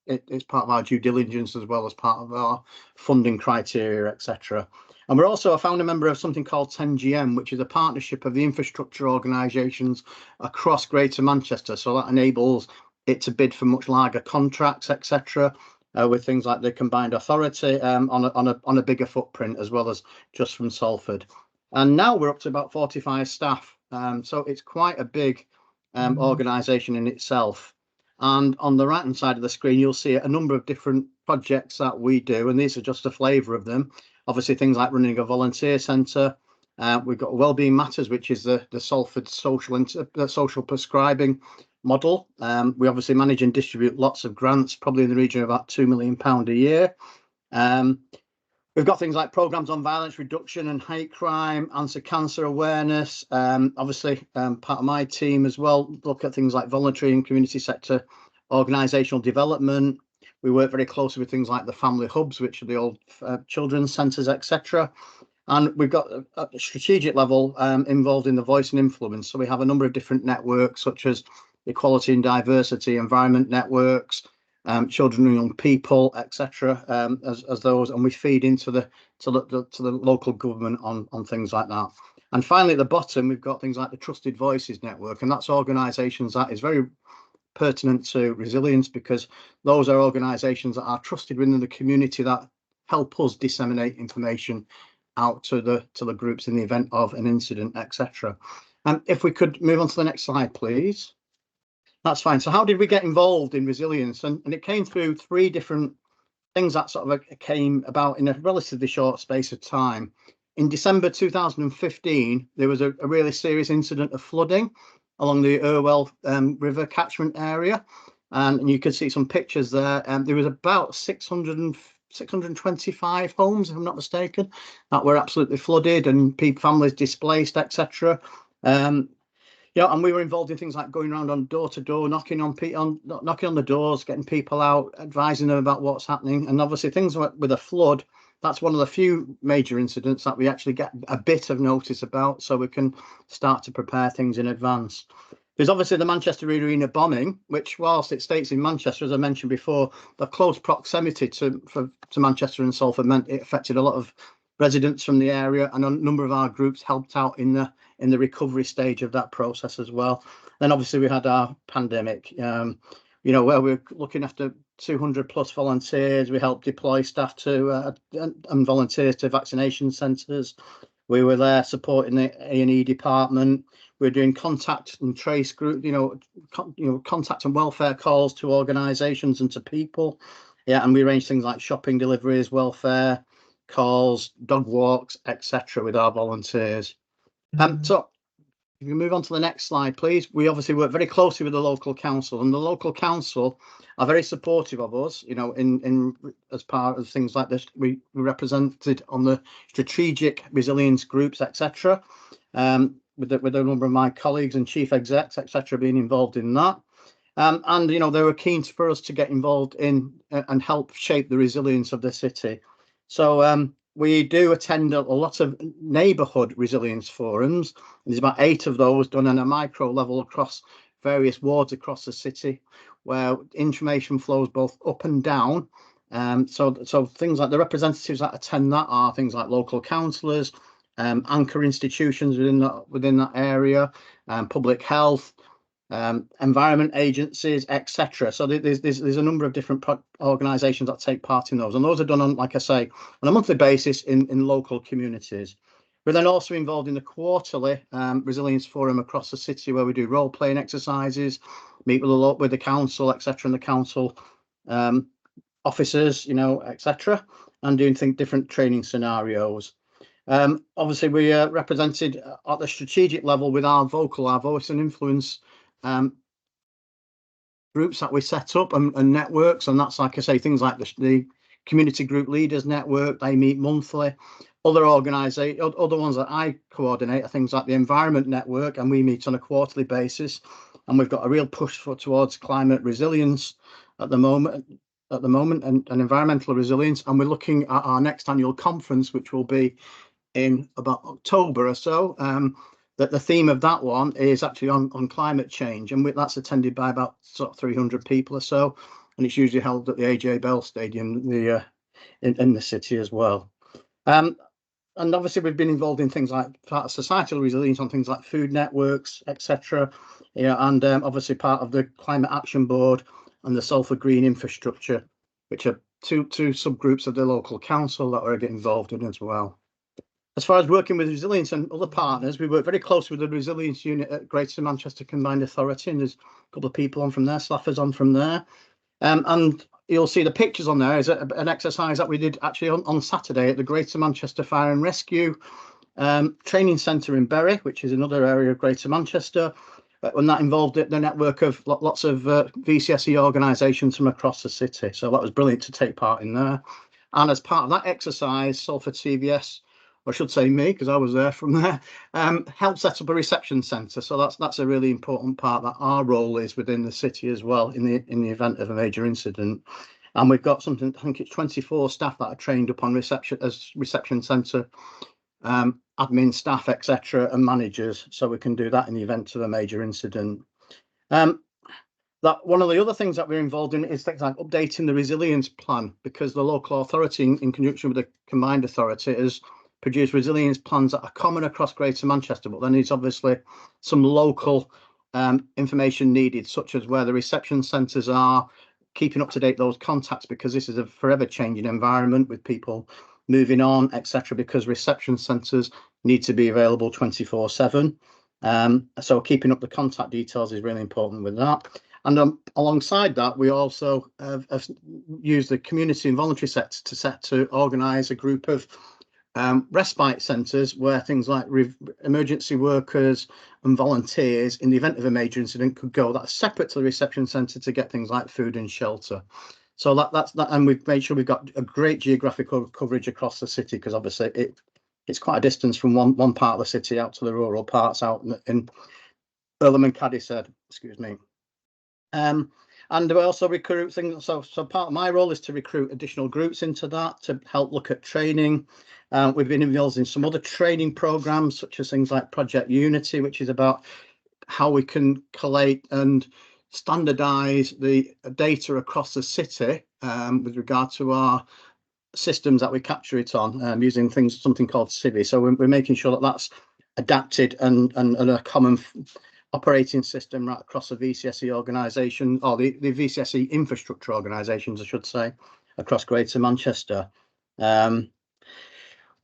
It's part of our due diligence as well as part of our funding criteria, etc. And we're also a founder member of something called 10GM, which is a partnership of the infrastructure organisations across Greater Manchester. So that enables it to bid for much larger contracts, etc. With things like the combined authority on a bigger footprint, as well as just from Salford. And now we're up to about 45 staff. So it's quite a big organisation in itself. And on the right hand side of the screen, you'll see a number of different projects that we do, and these are just a flavour of them. Obviously, things like running a volunteer centre. We've got Wellbeing Matters, which is the Salford social prescribing model. We obviously manage and distribute lots of grants, probably in the region of about £2 million a year. We've got things like programmes on violence reduction and hate crime, answer cancer awareness. Obviously, part of my team as well, look at things like voluntary and community sector organisational development. We work very closely with things like the family hubs, which are the old children's centres, etc. And we've got at the strategic level involved in the voice and influence. So we have a number of different networks, such as equality and diversity, environment networks, children and young people, etc. As those, and we feed into the local government on things like that. And finally, at the bottom, we've got things like the Trusted Voices Network, and that's organisations that is very pertinent to resilience, because those are organisations that are trusted within the community that help us disseminate information out to the groups in the event of an incident, etc. And if we could move on to the next slide, please. That's fine. So how did we get involved in resilience? And it came through three different things that sort of came about in a relatively short space of time. In December 2015, there was a really serious incident of flooding along the Irwell River catchment area. And you can see some pictures there. There was about 625 homes, if I'm not mistaken, that were absolutely flooded and families displaced, etc. Yeah, and we were involved in things like going around on door to door, knocking on the doors, getting people out, advising them about what's happening. And obviously, things with a flood, that's one of the few major incidents that we actually get a bit of notice about, so we can start to prepare things in advance. There's obviously the Manchester Arena bombing, which, whilst it states in Manchester, as I mentioned before, the close proximity to Manchester and Salford meant it affected a lot of residents from the area, and a number of our groups helped out in the recovery stage of that process as well. Then obviously we had our pandemic, where we're looking after 200 plus volunteers. We helped deploy staff to and volunteers to vaccination centres. We were there supporting the A&E department. We're doing contact and trace group, contact and welfare calls to organisations and to people. Yeah, and we arranged things like shopping deliveries, welfare calls, dog walks, etc. with our volunteers. So if you move on to the next slide, please. We obviously work very closely with the local council, and the local council are very supportive of us, in as part of things like this. We represented on the strategic resilience groups, etc. with a number of my colleagues and chief execs, etc., being involved in that. And you know, they were keen for us to get involved in and help shape the resilience of the city. So we do attend a lot of neighbourhood resilience forums. There's about 8 of those done on a micro level across various wards across the city, where information flows both up and down. So things like the representatives that attend that are things like local councillors, anchor institutions within that area, public health, environment agencies, etc. So there's a number of different organisations that take part in those, and those are done on, like I say, on a monthly basis in local communities. We're then also involved in the quarterly resilience forum across the city, where we do role-playing exercises, meet with the council, etc., and the council officers, you know, etc., and doing different training scenarios. Obviously, we are represented at the strategic level with our voice and influence groups that we set up and networks, and that's, like I say, things like the community group leaders network. They meet monthly. Other ones that I coordinate are things like the environment network, and we meet on a quarterly basis, and we've got a real push towards climate resilience at the moment and environmental resilience, and we're looking at our next annual conference, which will be in about October or so. That the theme of that one is actually on climate change, and that's attended by about sort of 300 people or so, and it's usually held at the AJ Bell Stadium in the city as well. And obviously we've been involved in things like part of societal resilience on things like food networks, etc. Yeah, and obviously part of the Climate Action Board and the Salford Green Infrastructure, which are two subgroups of the local council that are getting involved in as well. As far as working with resilience and other partners, we work very closely with the resilience unit at Greater Manchester Combined Authority, and there's a couple of people on from there, staffers on from there. And you'll see the pictures on there is an exercise that we did actually on Saturday at the Greater Manchester Fire and Rescue Training Centre in Bury, which is another area of Greater Manchester. And that involved the network of lots of VCSE organisations from across the city. So that was brilliant to take part in there. And as part of that exercise, Salford CVS, or I should say me, because I was there from there, helped set up a reception centre. So that's a really important part that our role is within the city as well in the event of a major incident. And we've got something, I think it's 24 staff that are trained up on reception centre, admin staff, etc., and managers, so we can do that in the event of a major incident. That one of the other things that we're involved in is things like updating the resilience plan, because the local authority, in conjunction with the combined authority, has produced resilience plans that are common across Greater Manchester, but then there's obviously some local information needed, such as where the reception centres are, keeping up to date those contacts, because this is a forever changing environment with people moving on, etc., because reception centres need to be available 24/7. So keeping up the contact details is really important with that. And alongside that, we also have used the community and voluntary sector to organise a group of respite centres where things like emergency workers and volunteers in the event of a major incident could go. That's separate to the reception centre to get things like food and shelter. So that's that, and we've made sure we've got a great geographical coverage across the city, because obviously it's quite a distance from one part of the city out to the rural parts out in Earlham and Cadishead, excuse me. And we also recruit things. So part of my role is to recruit additional groups into that to help look at training. We've been involved in some other training programs, such as things like Project Unity, which is about how we can collate and standardise the data across the city with regard to our systems that we capture it on, using something called Civi. So we're making sure that that's adapted and a common operating system right across the VCSE organisation, or the VCSE infrastructure organisations, I should say, across Greater Manchester.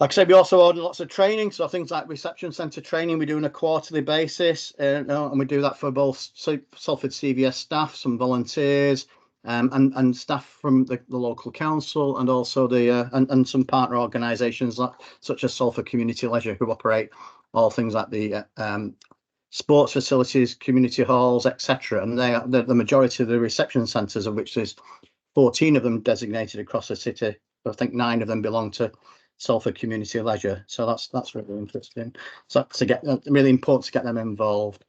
Like I said, we also order lots of training, so things like reception centre training we do on a quarterly basis, and we do that for both Salford CVS staff, some volunteers, and staff from the local council, and also and some partner organisations such as Salford Community Leisure, who operate all things like the sports facilities, community halls, etc. And they are the majority of the reception centres, of which there's 14 of them designated across the city. I think 9 of them belong to Salford Community Leisure. So that's really interesting. So to get really important to get them involved.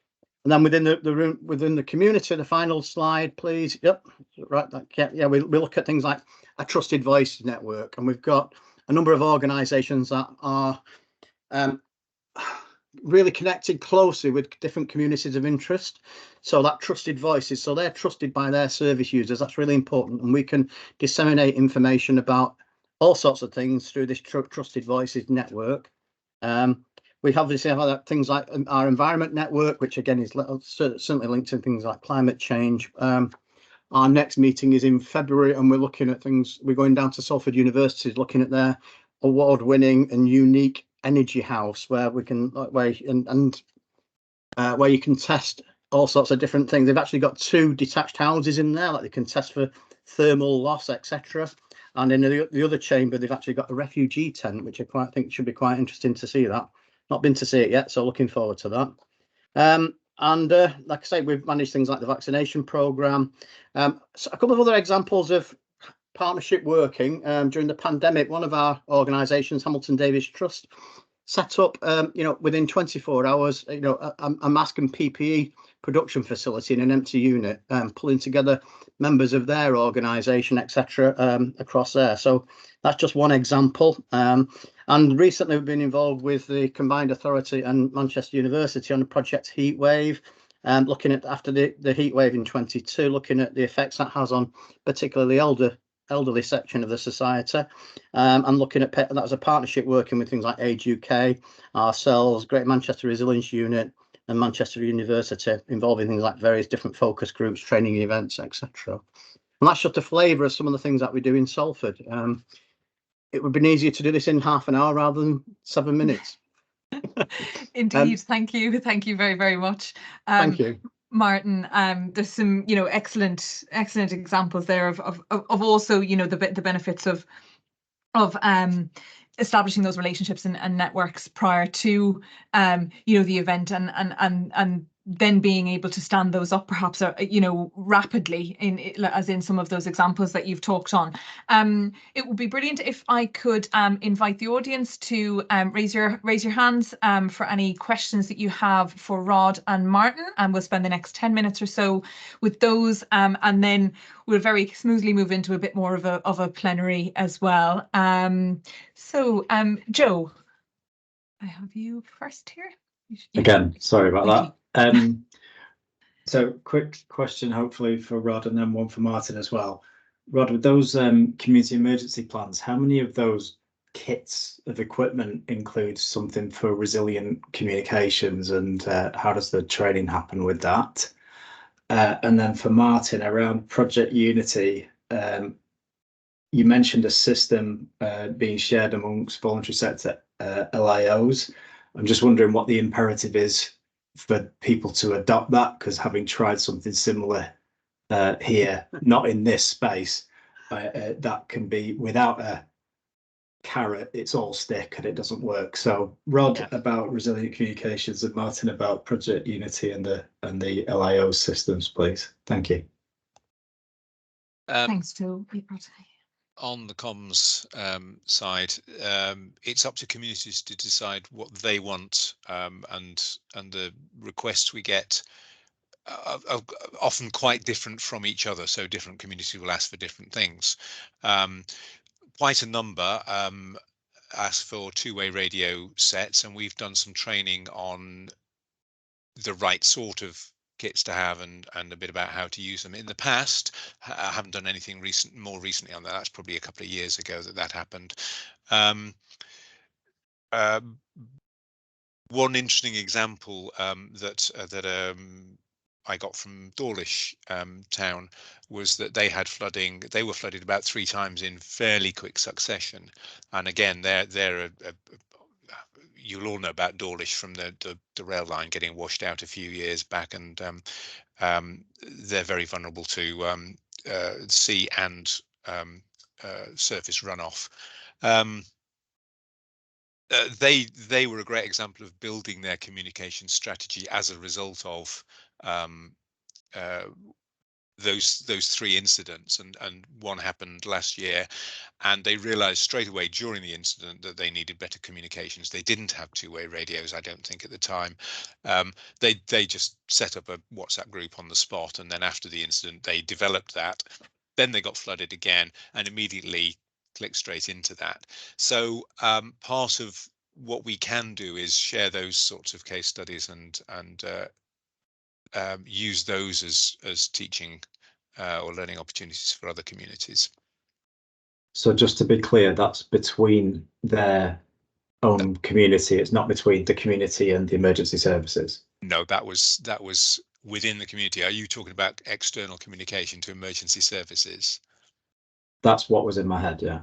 And then within the room, within the community, the final slide, please. Yep, right. Yeah, we look at things like a trusted voice network, and we've got a number of organisations that are really connected closely with different communities of interest. So that trusted voices, so they're trusted by their service users. That's really important, and we can disseminate information about all sorts of things through this trusted voices network. We obviously have things like our environment network, which again is certainly linked to things like climate change. Our next meeting is in February, and we're looking at things. We're going down to Salford University, looking at their award-winning and unique energy house, where we can where you can test all sorts of different things. They've actually got 2 detached houses in there, like they can test for thermal loss, etc. And in the other chamber, they've actually got a refugee tent, which I think should be quite interesting to see that. Not been to see it yet, so looking forward to that. And like I say, we've managed things like the vaccination programme. So a couple of other examples of partnership working during the pandemic. One of our organisations, Hamilton Davies Trust, set up, within 24 hours, a mask and PPE production facility in an empty unit, pulling together members of their organisation, etc., across there. So that's just one example. And recently we've been involved with the Combined Authority and Manchester University on a project Heatwave, looking at after the heatwave in 22, looking at the effects that has on particularly elderly section of the society, and looking at that was a partnership working with things like Age UK, ourselves, Great Manchester Resilience Unit, and Manchester University, involving things like various different focus groups, training events, etc. And that's just a flavour of some of the things that we do in Salford. It would have been easier to do this in half an hour rather than 7 minutes. Indeed, thank you very, very much. Thank you, Martyn. There's some, excellent examples there of also, the benefits of establishing those relationships and networks prior to, the event, and then being able to stand those up perhaps, rapidly, as in some of those examples that you've talked on. It would be brilliant if I could invite the audience to raise your hands for any questions that you have for Rod and Martyn, and we'll spend the next 10 minutes or so with those, and then we'll very smoothly move into a bit more of a plenary as well. So Joe, I have you first here. Again, sorry about that. So quick question, hopefully for Rod, and then one for Martyn as well. Rod, with those community emergency plans, how many of those kits of equipment include something for resilient communications, and how does the training happen with that? And then for Martyn, around Project Unity, you mentioned a system being shared amongst voluntary sector LIOs. I'm just wondering what the imperative is for people to adopt that, because having tried something similar here, not in this space, that can be without a carrot, it's all stick and it doesn't work. So Rod about resilient communications, and Martyn about Project Unity and the LIO systems, please. Thank you. Thanks, Joe. On the comms side, it's up to communities to decide what they want, and the requests we get are often quite different from each other. So different communities will ask for different things. Quite a number ask for two-way radio sets, and we've done some training on the right sort of kits to have and a bit about how to use them. In the past, I haven't done anything more recently on that. That's probably a couple of years ago that happened. One interesting example that I got from Dawlish town was that they had flooding. They were flooded about 3 times in fairly quick succession. And again, they're you'll all know about Dawlish from the rail line getting washed out a few years back, and they're very vulnerable to sea and surface runoff. They were a great example of building their communication strategy as a result of those three incidents, and one happened last year, and they realized straight away during the incident that they needed better communications. They didn't have two-way radios, I don't think, at the time. They just set up a WhatsApp group on the spot, and then after the incident they developed that. Then they got flooded again and immediately clicked straight into that. So part of what we can do is share those sorts of case studies and use those as teaching or learning opportunities for other communities. So just to be clear, that's between their own community. It's not between the community and the emergency services. No, that was within the community. Are you talking about external communication to emergency services? That's what was in my head, yeah.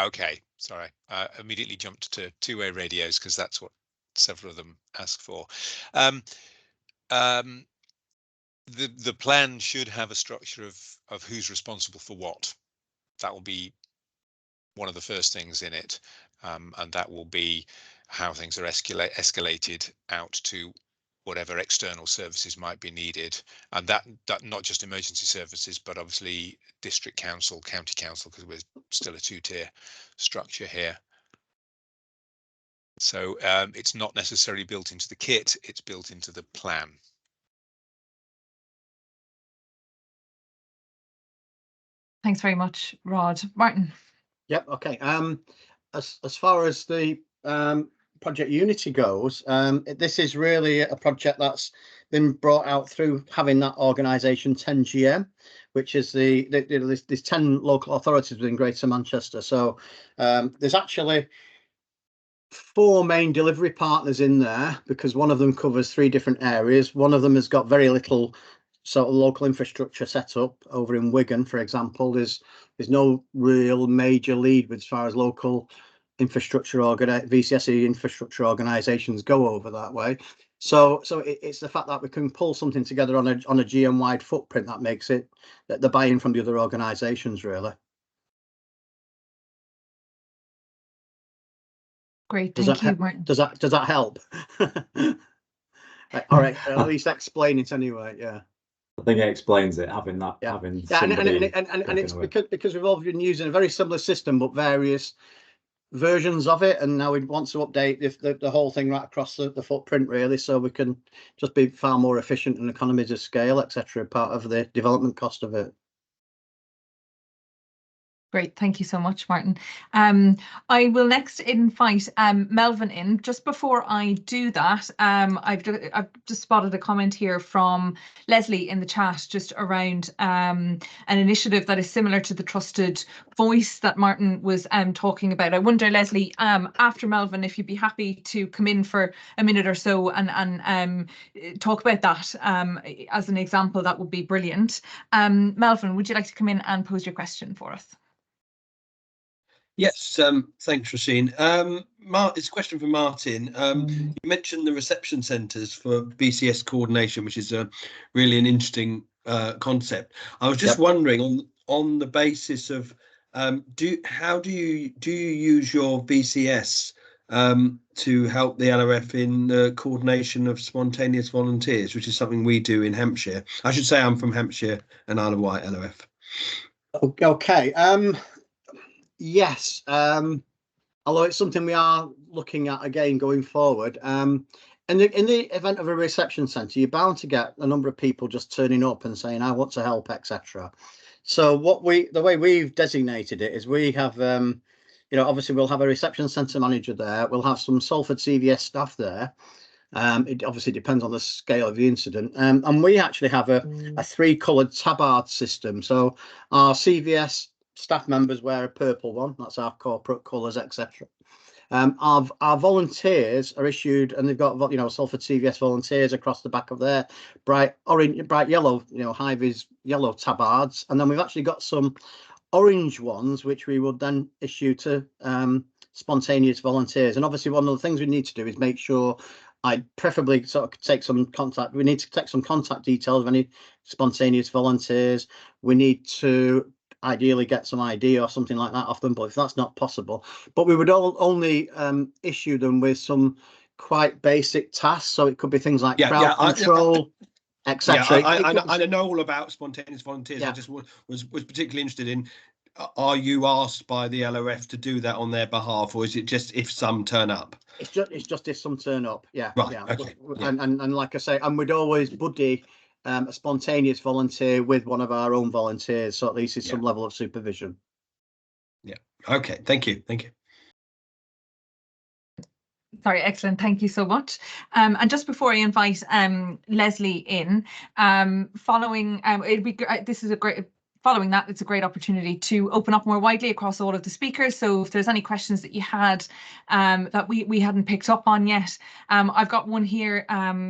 Okay, sorry. I immediately jumped to two-way radios because that's what several of them ask for. The plan should have a structure of who's responsible for what. That will be one of the first things in it, and that will be how things are escalated out to whatever external services might be needed, and that not just emergency services, but obviously district council, county council, because we're still a two-tier structure here. So it's not necessarily built into the kit, it's built into the plan. Thanks very much, Rod. Martyn. Yep. Okay. As far as the Project Unity goes, this is really a project that's been brought out through having that organisation 10GM, which is there's 10 local authorities within Greater Manchester. So there's actually 4 main delivery partners in there, because one of them covers 3 different areas. One of them has got very little sort of local infrastructure set up. Over in Wigan, for example, there's no real major lead as far as local infrastructure VCSE infrastructure organisations go over that way. So it's the fact that we can pull something together on a GM wide footprint that makes it the buy-in from the other organisations, really. Great, thank you, Martyn. Does that help? All right, at least explain it anyway. Yeah. I think it explains it, having that, yeah. having yeah, somebody and it's because we've all been using a very similar system, but various versions of it, and now we want to update the whole thing right across the footprint, really, so we can just be far more efficient and economies of scale, etc. Part of the development cost of it. Great, thank you so much, Martyn. I will next invite Melvin in. Just before I do that, I've just spotted a comment here from Leslie in the chat just around an initiative that is similar to the Trusted Voice that Martyn was talking about. I wonder, Leslie, after Melvin, if you'd be happy to come in for a minute or so and talk about that as an example, that would be brilliant. Melvin, would you like to come in and pose your question for us? Yes, thanks, Roisin. It's a question for Martyn. You mentioned the reception centres for BCS coordination, which is really an interesting concept. I was just wondering, on the basis of how do you use your VCS to help the LRF in the coordination of spontaneous volunteers, which is something we do in Hampshire. I should say I'm from Hampshire and Isle of Wight LRF. Okay. Yes, although it's something we are looking at again going forward. In the event of a reception centre, you're bound to get a number of people just turning up and saying, "I want to help," etc. So the way we've designated it is we have, obviously we'll have a reception centre manager there. We'll have some Salford CVS staff there. It obviously depends on the scale of the incident, and we actually have a 3-coloured tabard system. So our CVS staff members wear a purple one, that's our corporate colours, etc. Our volunteers are issued, and they've got Salford CVS volunteers across the back of their bright yellow, high-vis yellow tabards, and then we've actually got some orange ones which we would then issue to spontaneous volunteers. And obviously one of the things we need to do is make sure I'd preferably sort of take some contact. We need to take some contact details of any spontaneous volunteers. We need to ideally get some ID or something like that off them, but if that's not possible, but we would only issue them with some quite basic tasks. So it could be things like crowd control. etc. Yeah, I know all about spontaneous volunteers. Yeah. I just was particularly interested in, are you asked by the LRF to do that on their behalf, or is it just if some turn up? It's just if some turn up. Yeah. Right. Yeah. Okay. And like I say, and we'd always buddy a spontaneous volunteer with one of our own volunteers, so at least it's some level of supervision. Yeah. Okay. Thank you. Thank you. Sorry, excellent. Thank you so much. And just before I invite Leslie in, following it'd be this is a great. Following that, it's a great opportunity to open up more widely across all of the speakers. So if there's any questions that you had that we hadn't picked up on yet, I've got one here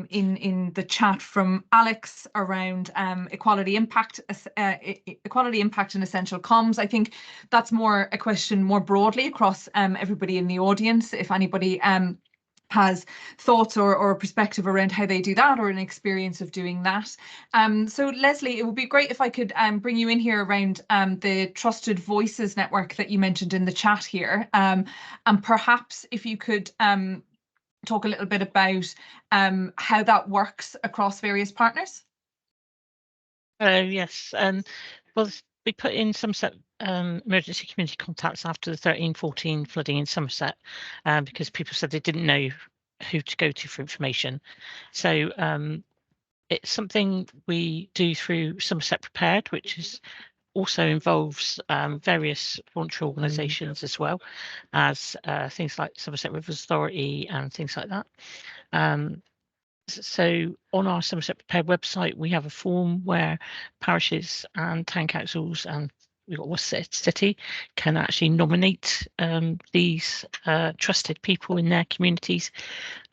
in the chat from Alex around equality impact and essential comms. I think that's more a question more broadly across everybody in the audience. If anybody has thoughts or perspective around how they do that, or an experience of doing that. So Leslie, it would be great if I could bring you in here around the Trusted Voices network that you mentioned in the chat here, and perhaps if you could talk a little bit about how that works across various partners. Yes, well, we put in Somerset emergency community contacts after the 13-14 flooding in Somerset, because people said they didn't know who to go to for information. So it's something we do through Somerset Prepared, which is also involves various voluntary organisations as well as things like Somerset Rivers Authority and things like that. So on our Somerset Prepared website, we have a form where parishes and town councils, and we've got Worcester City, can actually nominate these trusted people in their communities.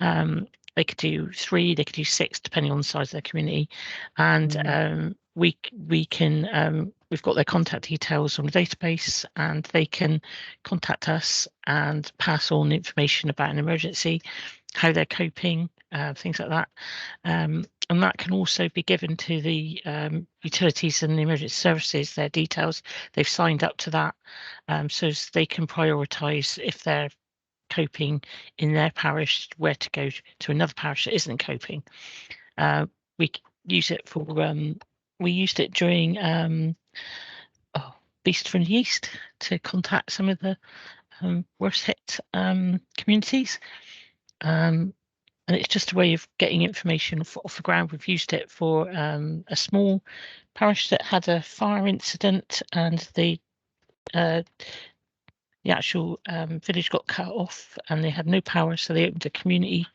They could do 3, they could do 6, depending on the size of their community. And we can, we've got their contact details on the database, and they can contact us and pass on information about an emergency, how they're coping, things like that. And that can also be given to the utilities and the emergency services, their details. They've signed up to that, so they can prioritise if they're coping in their parish, where to go to another parish that isn't coping. We use it for, we used it during Beast from the East to contact some of the worst hit communities. And it's just a way of getting information off the ground. We've used it for a small parish that had a fire incident, and the actual village got cut off and they had no power, so they opened a community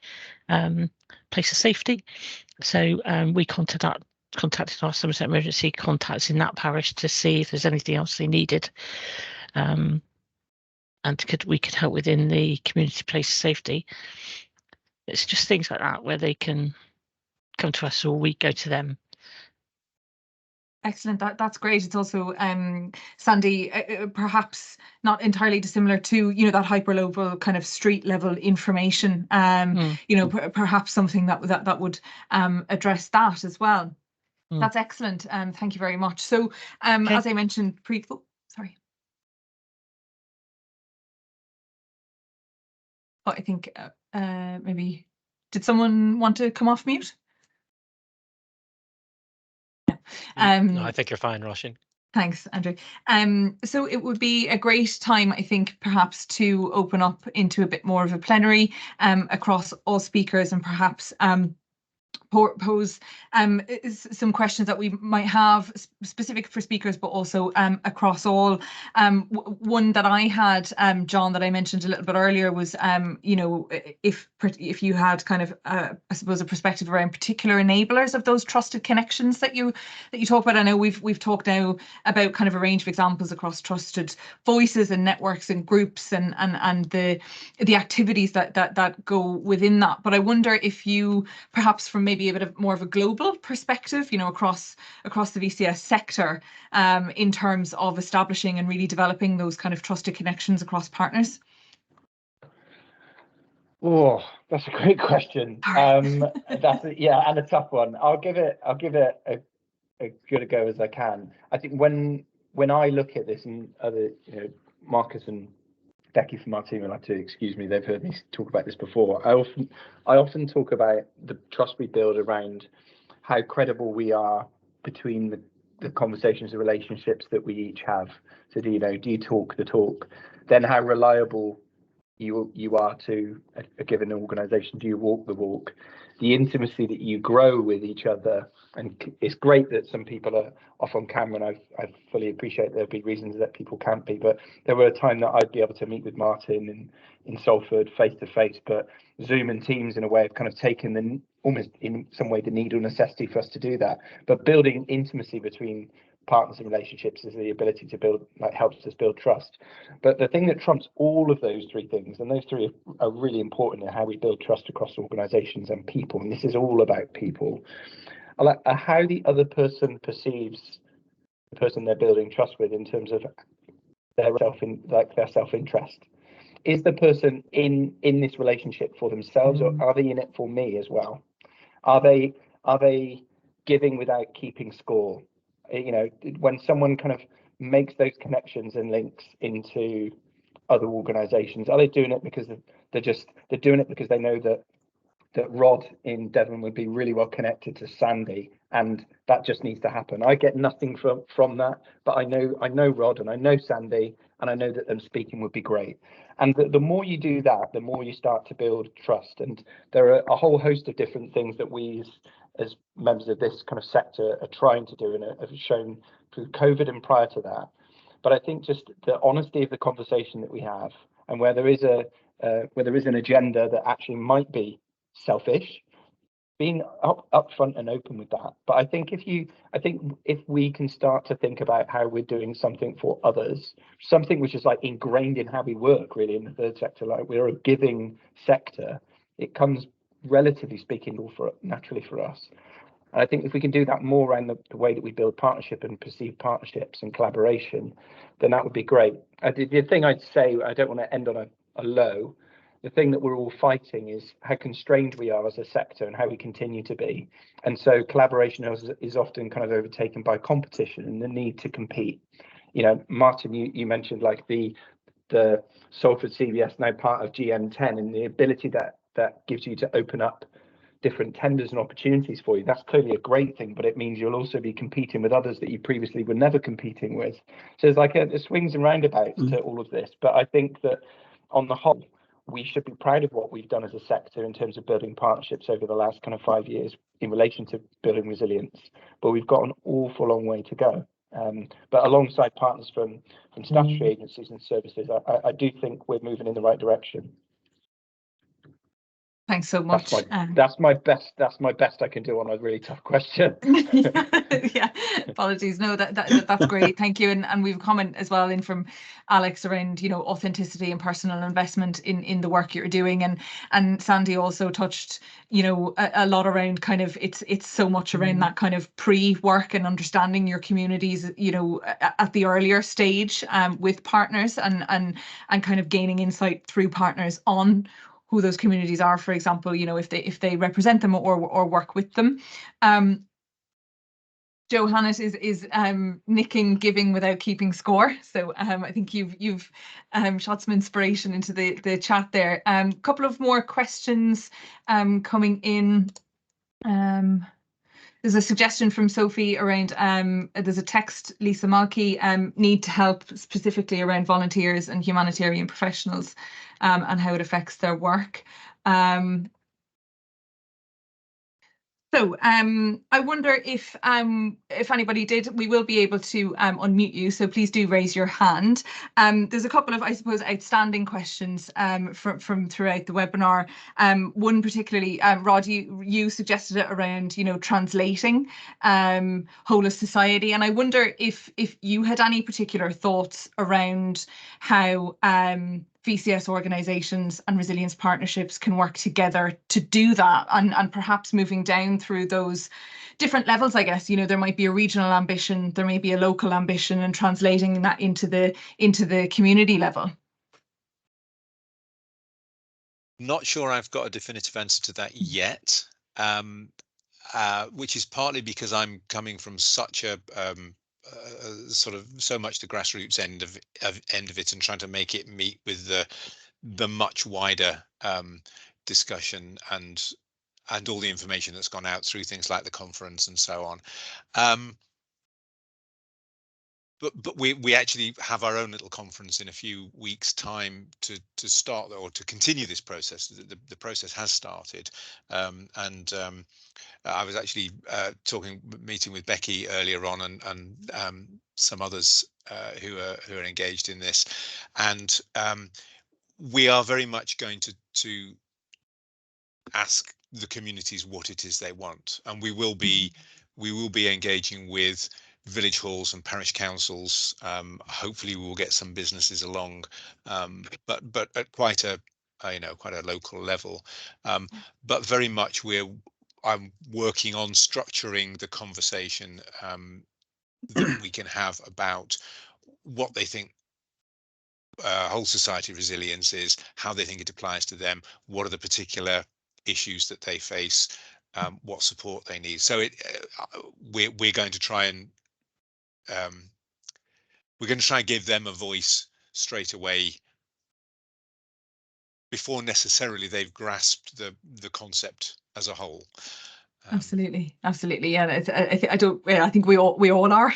place of safety. So we contacted our Somerset emergency contacts in that parish to see if there's anything else they needed, and we could help within the community place of safety. It's just things like that where they can come to us or we go to them. Excellent. That's great. It's also Sandie, perhaps not entirely dissimilar to that hyperlocal kind of street level information. Perhaps something that would address that as well. That's excellent. Thank you very much. So as I mentioned, I think maybe, did someone want to come off mute? No, I think you're fine, Roisin. Thanks, Andrew. So it would be a great time, I think, perhaps to open up into a bit more of a plenary across all speakers, and perhaps pose some questions that we might have specific for speakers, but also across all. One that I had, John, that I mentioned a little bit earlier was, if you had kind of, I suppose, a perspective around particular enablers of those trusted connections that you talk about. I know we've talked now about kind of a range of examples across trusted voices and networks and groups and the activities that go within that. But I wonder if you, perhaps from maybe a bit of more of a global perspective, across the VCS sector, in terms of establishing and really developing those kind of trusted connections across partners. Oh, that's a great question. And a tough one. I'll give it a good go as I can. I think when I look at this, and other, Marcus and Becky from our team will have to excuse me, they've heard me talk about this before. I often talk about the trust we build around how credible we are between the conversations and relationships that we each have. So do you talk the talk? Then how reliable you are to a given organisation? Do you walk the walk? The intimacy that you grow with each other, and it's great that some people are off on camera, and I fully appreciate there'll be reasons that people can't be, but there were a time that I'd be able to meet with Martyn in Salford face to face, but Zoom and Teams in a way have kind of taken the, almost in some way, the need or necessity for us to do that. But building intimacy between partners and relationships is the ability to build, like, helps us build trust. But the thing that trumps all of those three things, and those three are really important in how we build trust across organisations and people, and this is all about people, are how the other person perceives the person they're building trust with in terms of their self-interest. Is the person in this relationship for themselves, or are they in it for me as well? Are they giving without keeping score? When someone kind of makes those connections and links into other organisations, are they doing it because they're doing it because they know that Rod in Devon would be really well connected to Sandie, and that just needs to happen? I get nothing from that, but I know Rod and I know Sandie, and I know that them speaking would be great. And the more you do that, the more you start to build trust. And there are a whole host of different things that we as members of this kind of sector are trying to do and have shown through COVID and prior to that. But I think just the honesty of the conversation that we have, and where there is an agenda that actually might be selfish, being upfront and open with that. But I think if we can start to think about how we're doing something for others, something which is like ingrained in how we work really in the third sector, like we're a giving sector, it comes, relatively speaking, naturally for us. And I think if we can do that more around the way that we build partnership and perceive partnerships and collaboration, then that would be great. The thing I'd say, I don't want to end on a low, the thing that we're all fighting is how constrained we are as a sector and how we continue to be. And so collaboration is often kind of overtaken by competition and the need to compete. Martyn, you mentioned like the Salford CVS, now part of GM10, and the ability that gives you to open up different tenders and opportunities for you. That's clearly a great thing, but it means you'll also be competing with others that you previously were never competing with. So there's like a swings and roundabouts to all of this. But I think that on the whole, we should be proud of what we've done as a sector in terms of building partnerships over the last kind of 5 years in relation to building resilience. But we've got an awful long way to go. But alongside partners from statutory agencies and services, I do think we're moving in the right direction. Thanks so much. That's my best I can do on a really tough question. Yeah, apologies. No, that's great. Thank you. And we've a comment as well in from Alex around, authenticity and personal investment in the work you're doing. And Sandie also touched, a lot around kind of it's so much around that kind of pre-work and understanding your communities, at the earlier stage with partners and kind of gaining insight through partners on who those communities are, for example, if they represent them or work with them. Johannes is nicking giving without keeping score. So I think you've shot some inspiration into the chat there. Couple of more questions coming in. There's a suggestion from Sophie around, there's a text, Lisa Malky, need to help specifically around volunteers and humanitarian professionals and how it affects their work. So I wonder if anybody did, we will be able to unmute you, so please do raise your hand. There's a couple of, I suppose, outstanding questions from throughout the webinar. One particularly, Rod, you suggested it around, translating whole of society, and I wonder if you had any particular thoughts around how VCS organisations and resilience partnerships can work together to do that, and perhaps moving down through those different levels. I guess there might be a regional ambition, there may be a local ambition, and translating that into the community level. Not sure I've got a definitive answer to that yet, which is partly because I'm coming from such a sort of so much the grassroots end of it, and trying to make it meet with the much wider discussion and and all the information that's gone out through things like the conference and so on. But we actually have our own little conference in a few weeks' time to start or to continue this process. The process has started, and I was actually meeting with Becky earlier on, and some others who are engaged in this, and we are very much going to ask the communities what it is they want, and we will be engaging with village halls and parish councils. Hopefully we will get some businesses along, but at quite a quite a local level. But very much I'm working on structuring the conversation that we can have about what they think whole society resilience is, how they think it applies to them, what are the particular issues that they face, what support they need. So we're going to try and give them a voice straight away before necessarily they've grasped the concept as a whole. Absolutely, yeah. I think we all are.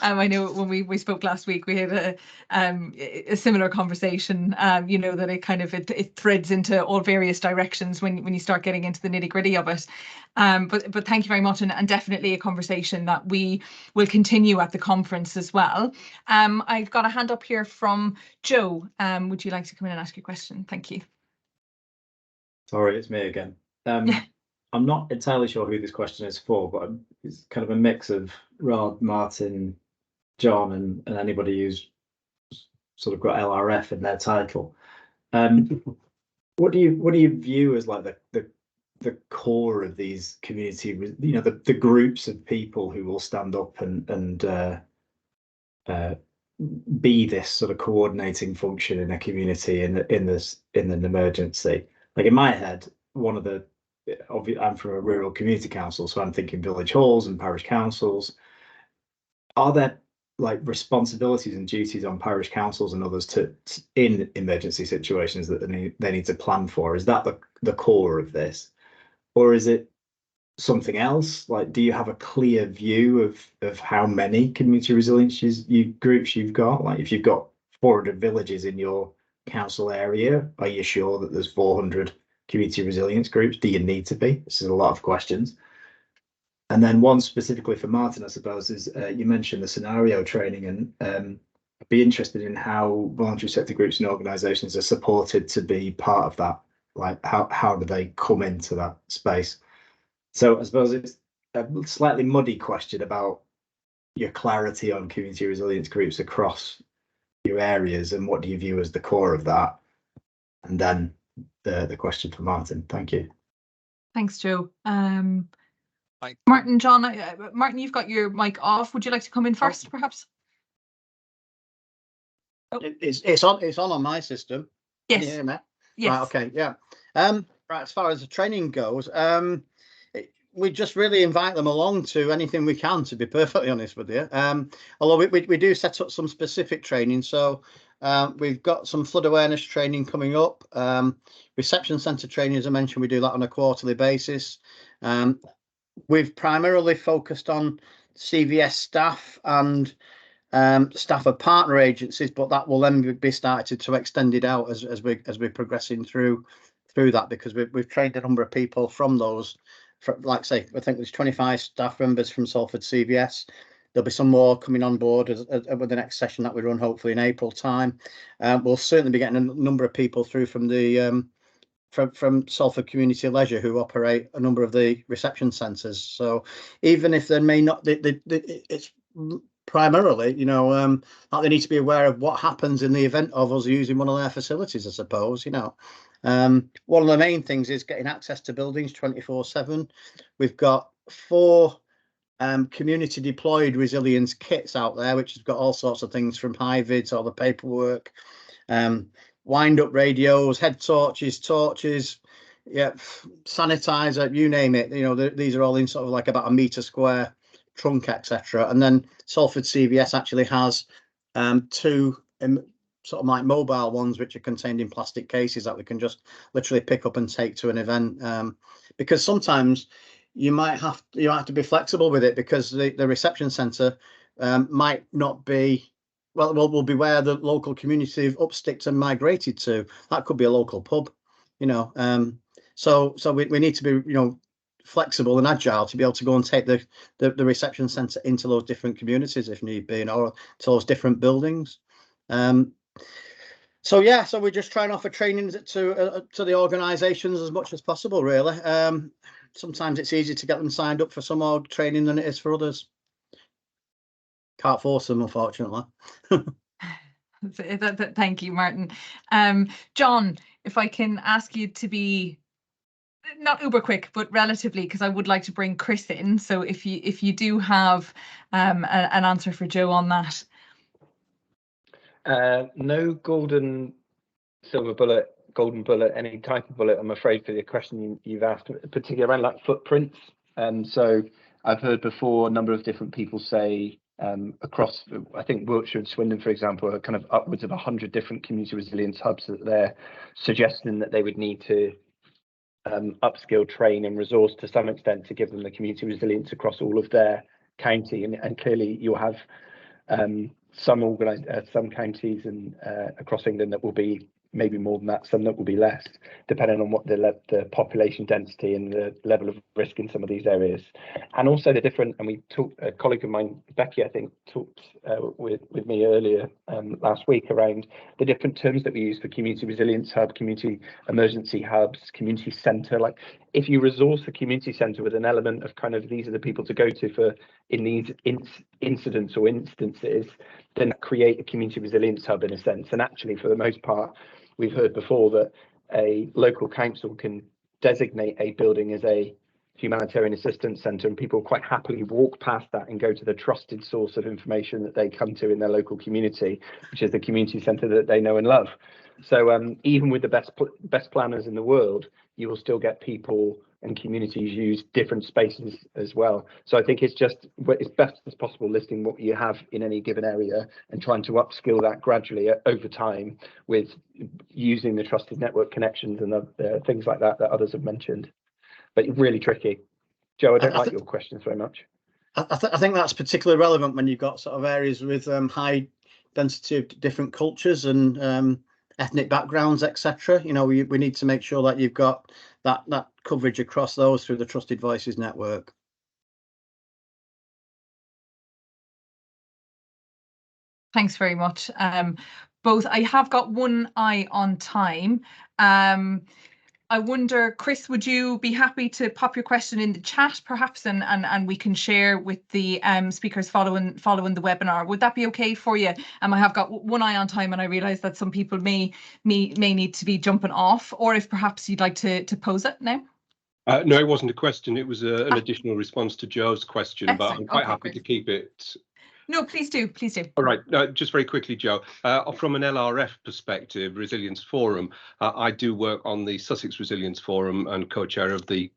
I know when we spoke last week, we had a similar conversation. You know, that it threads into all various directions when you start getting into the nitty-gritty of it. But thank you very much, and definitely a conversation that we will continue at the conference as well. I've got a hand up here from Joe. Would you like to come in and ask your question? Thank you. Sorry, it's me again. I'm not entirely sure who this question is for, but it's kind of a mix of Rod, Martyn, John, and anybody who's sort of got LRF in their title. What do you view as like the core of these community? You know, the groups of people who will stand up and be this sort of coordinating function in a community in an emergency. Like in my head, I'm from a rural community council, so I'm thinking village halls and parish councils. Are there like responsibilities and duties on parish councils and others in emergency situations that they need to plan for? Is that the core of this, or is it something else? Like, do you have a clear view of how many community resilience groups you've got? Like, if you've got 400 villages in your council area, are you sure that there's 400 community resilience groups? Do you need to be? This is a lot of questions. And then one specifically for Martyn, I suppose, is you mentioned the scenario training, and I'd be interested in how voluntary sector groups and organisations are supported to be part of that. Like, how do they come into that space? So I suppose it's a slightly muddy question about your clarity on community resilience groups across your areas, and what do you view as the core of that? And then the question for Martyn. Thank you. Thanks, Joe. Martyn, John, Martyn, you've got your mic off. Would you like to come in first, perhaps? Oh. It's on my system. Yes. Can you hear me? Yes. Right, okay, yeah. Right, as far as the training goes, we just really invite them along to anything we can, to be perfectly honest with you. Although we do set up some specific training. So we've got some flood awareness training coming up. Reception centre training, as I mentioned, we do that on a quarterly basis. We've primarily focused on CVS staff and staff of partner agencies, but that will then be started to extend it out as we're progressing through that, because we've trained a number of people from those. Like say, I think there's 25 staff members from Salford CVS. There'll be some more coming on board with the next session that we run, hopefully in April time. We'll certainly be getting a number of people through from the from Salford Community Leisure, who operate a number of the reception centres. So even if there may not, it's primarily, you know, that they need to be aware of what happens in the event of us using one of their facilities, I suppose, you know. One of the main things is getting access to buildings 24/7. We've got 4 community deployed resilience kits out there, which has got all sorts of things from high vids, all the paperwork, wind up radios, head torches, yeah, sanitizer, you name it. You know, these are all in sort of like about a metre square trunk, etc. And then Salford CVS actually has 2 sort of like mobile ones, which are contained in plastic cases that we can just literally pick up and take to an event. Because sometimes you have to be flexible with it, because the reception centre might not be, well, will be where the local community of Upsticton migrated to. That could be a local pub, you know. So we need to be, you know, flexible and agile to be able to go and take the reception centre into those different communities if need be, you know, or to those different buildings. So yeah, so we're just trying to offer training to the organisations as much as possible, really. Sometimes it's easier to get them signed up for some org training than it is for others. Can't force them, unfortunately. Thank you, Martyn. John, if I can ask you to be not uber quick, but relatively, because I would like to bring Chris in. So if you do have an answer for Joe on that. No golden, silver bullet, golden bullet, any type of bullet, I'm afraid, for the question you've asked, particularly around like footprints. So I've heard before a number of different people say across, I think Wiltshire and Swindon, for example, are kind of upwards of 100 different community resilience hubs that they're suggesting that they would need to upskill, train and resource to some extent to give them the community resilience across all of their county. And clearly you'll have some counties and across England that will be maybe more than that, some that will be less, depending on what the population density and the level of risk in some of these areas. And also the different, and we talked, a colleague of mine, Becky, I think, talked with me earlier last week around the different terms that we use for community resilience hub, community emergency hubs, community centre. Like, if you resource the community centre with an element of kind of, these are the people to go to for in these incidents or instances, then create a community resilience hub in a sense. And actually, for the most part, we've heard before that a local council can designate a building as a humanitarian assistance centre, and people quite happily walk past that and go to the trusted source of information that they come to in their local community, which is the community centre that they know and love. So even with the best planners in the world, you will still get people and communities use different spaces as well. So I think it's just, it's best as possible listing what you have in any given area and trying to upskill that gradually over time with using the trusted network connections and things like that others have mentioned. But really tricky. Joe, I don't like your questions very much. I think that's particularly relevant when you've got sort of areas with high density of different cultures and ethnic backgrounds, etc. You know, we need to make sure that you've got that coverage across those through the Trusted Voices network. Thanks very much. Both. I have got one eye on time. I wonder, Chris, would you be happy to pop your question in the chat, perhaps, and we can share with the speakers following the webinar? Would that be okay for you? I have got one eye on time, and I realise that some people may need to be jumping off, or if perhaps you'd like to pose it now. No, it wasn't a question. It was an additional response to Joe's question. Excellent. But I'm quite happy to keep it. No, please do. Please do. All right. Just very quickly, Joe, from an LRF perspective, Resilience Forum, I do work on the Sussex Resilience Forum and co-chair of the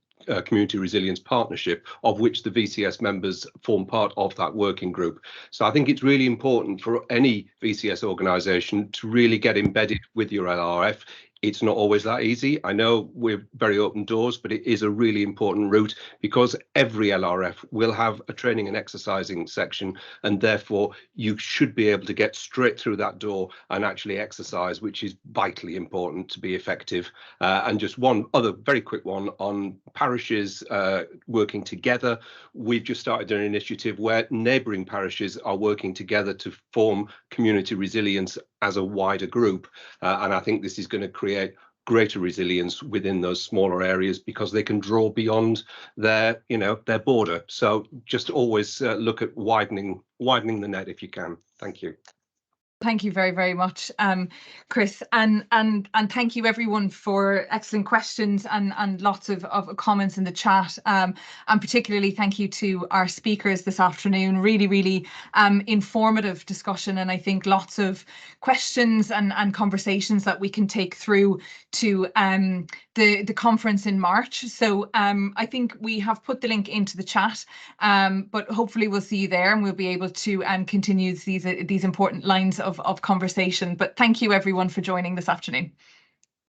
Community Resilience Partnership, of which the VCS members form part of that working group. So I think it's really important for any VCS organisation to really get embedded with your LRF. It's not always that easy. I know we're very open doors, but it is a really important route because every LRF will have a training and exercising section, and therefore you should be able to get straight through that door and actually exercise, which is vitally important to be effective. And just one other very quick one on parishes working together. We've just started an initiative where neighbouring parishes are working together to form community resilience as a wider group. And I think this is going to create greater resilience within those smaller areas because they can draw beyond their border. So just always look at widening the net if you can. Thank you. Thank you very, very much, Chris, and thank you everyone for excellent questions and lots of comments in the chat, and particularly thank you to our speakers this afternoon. Really informative discussion, and I think lots of questions and conversations that we can take through to the conference in March. So I think we have put the link into the chat, but hopefully we'll see you there and we'll be able to continue these important lines of of conversation. But thank you everyone for joining this afternoon.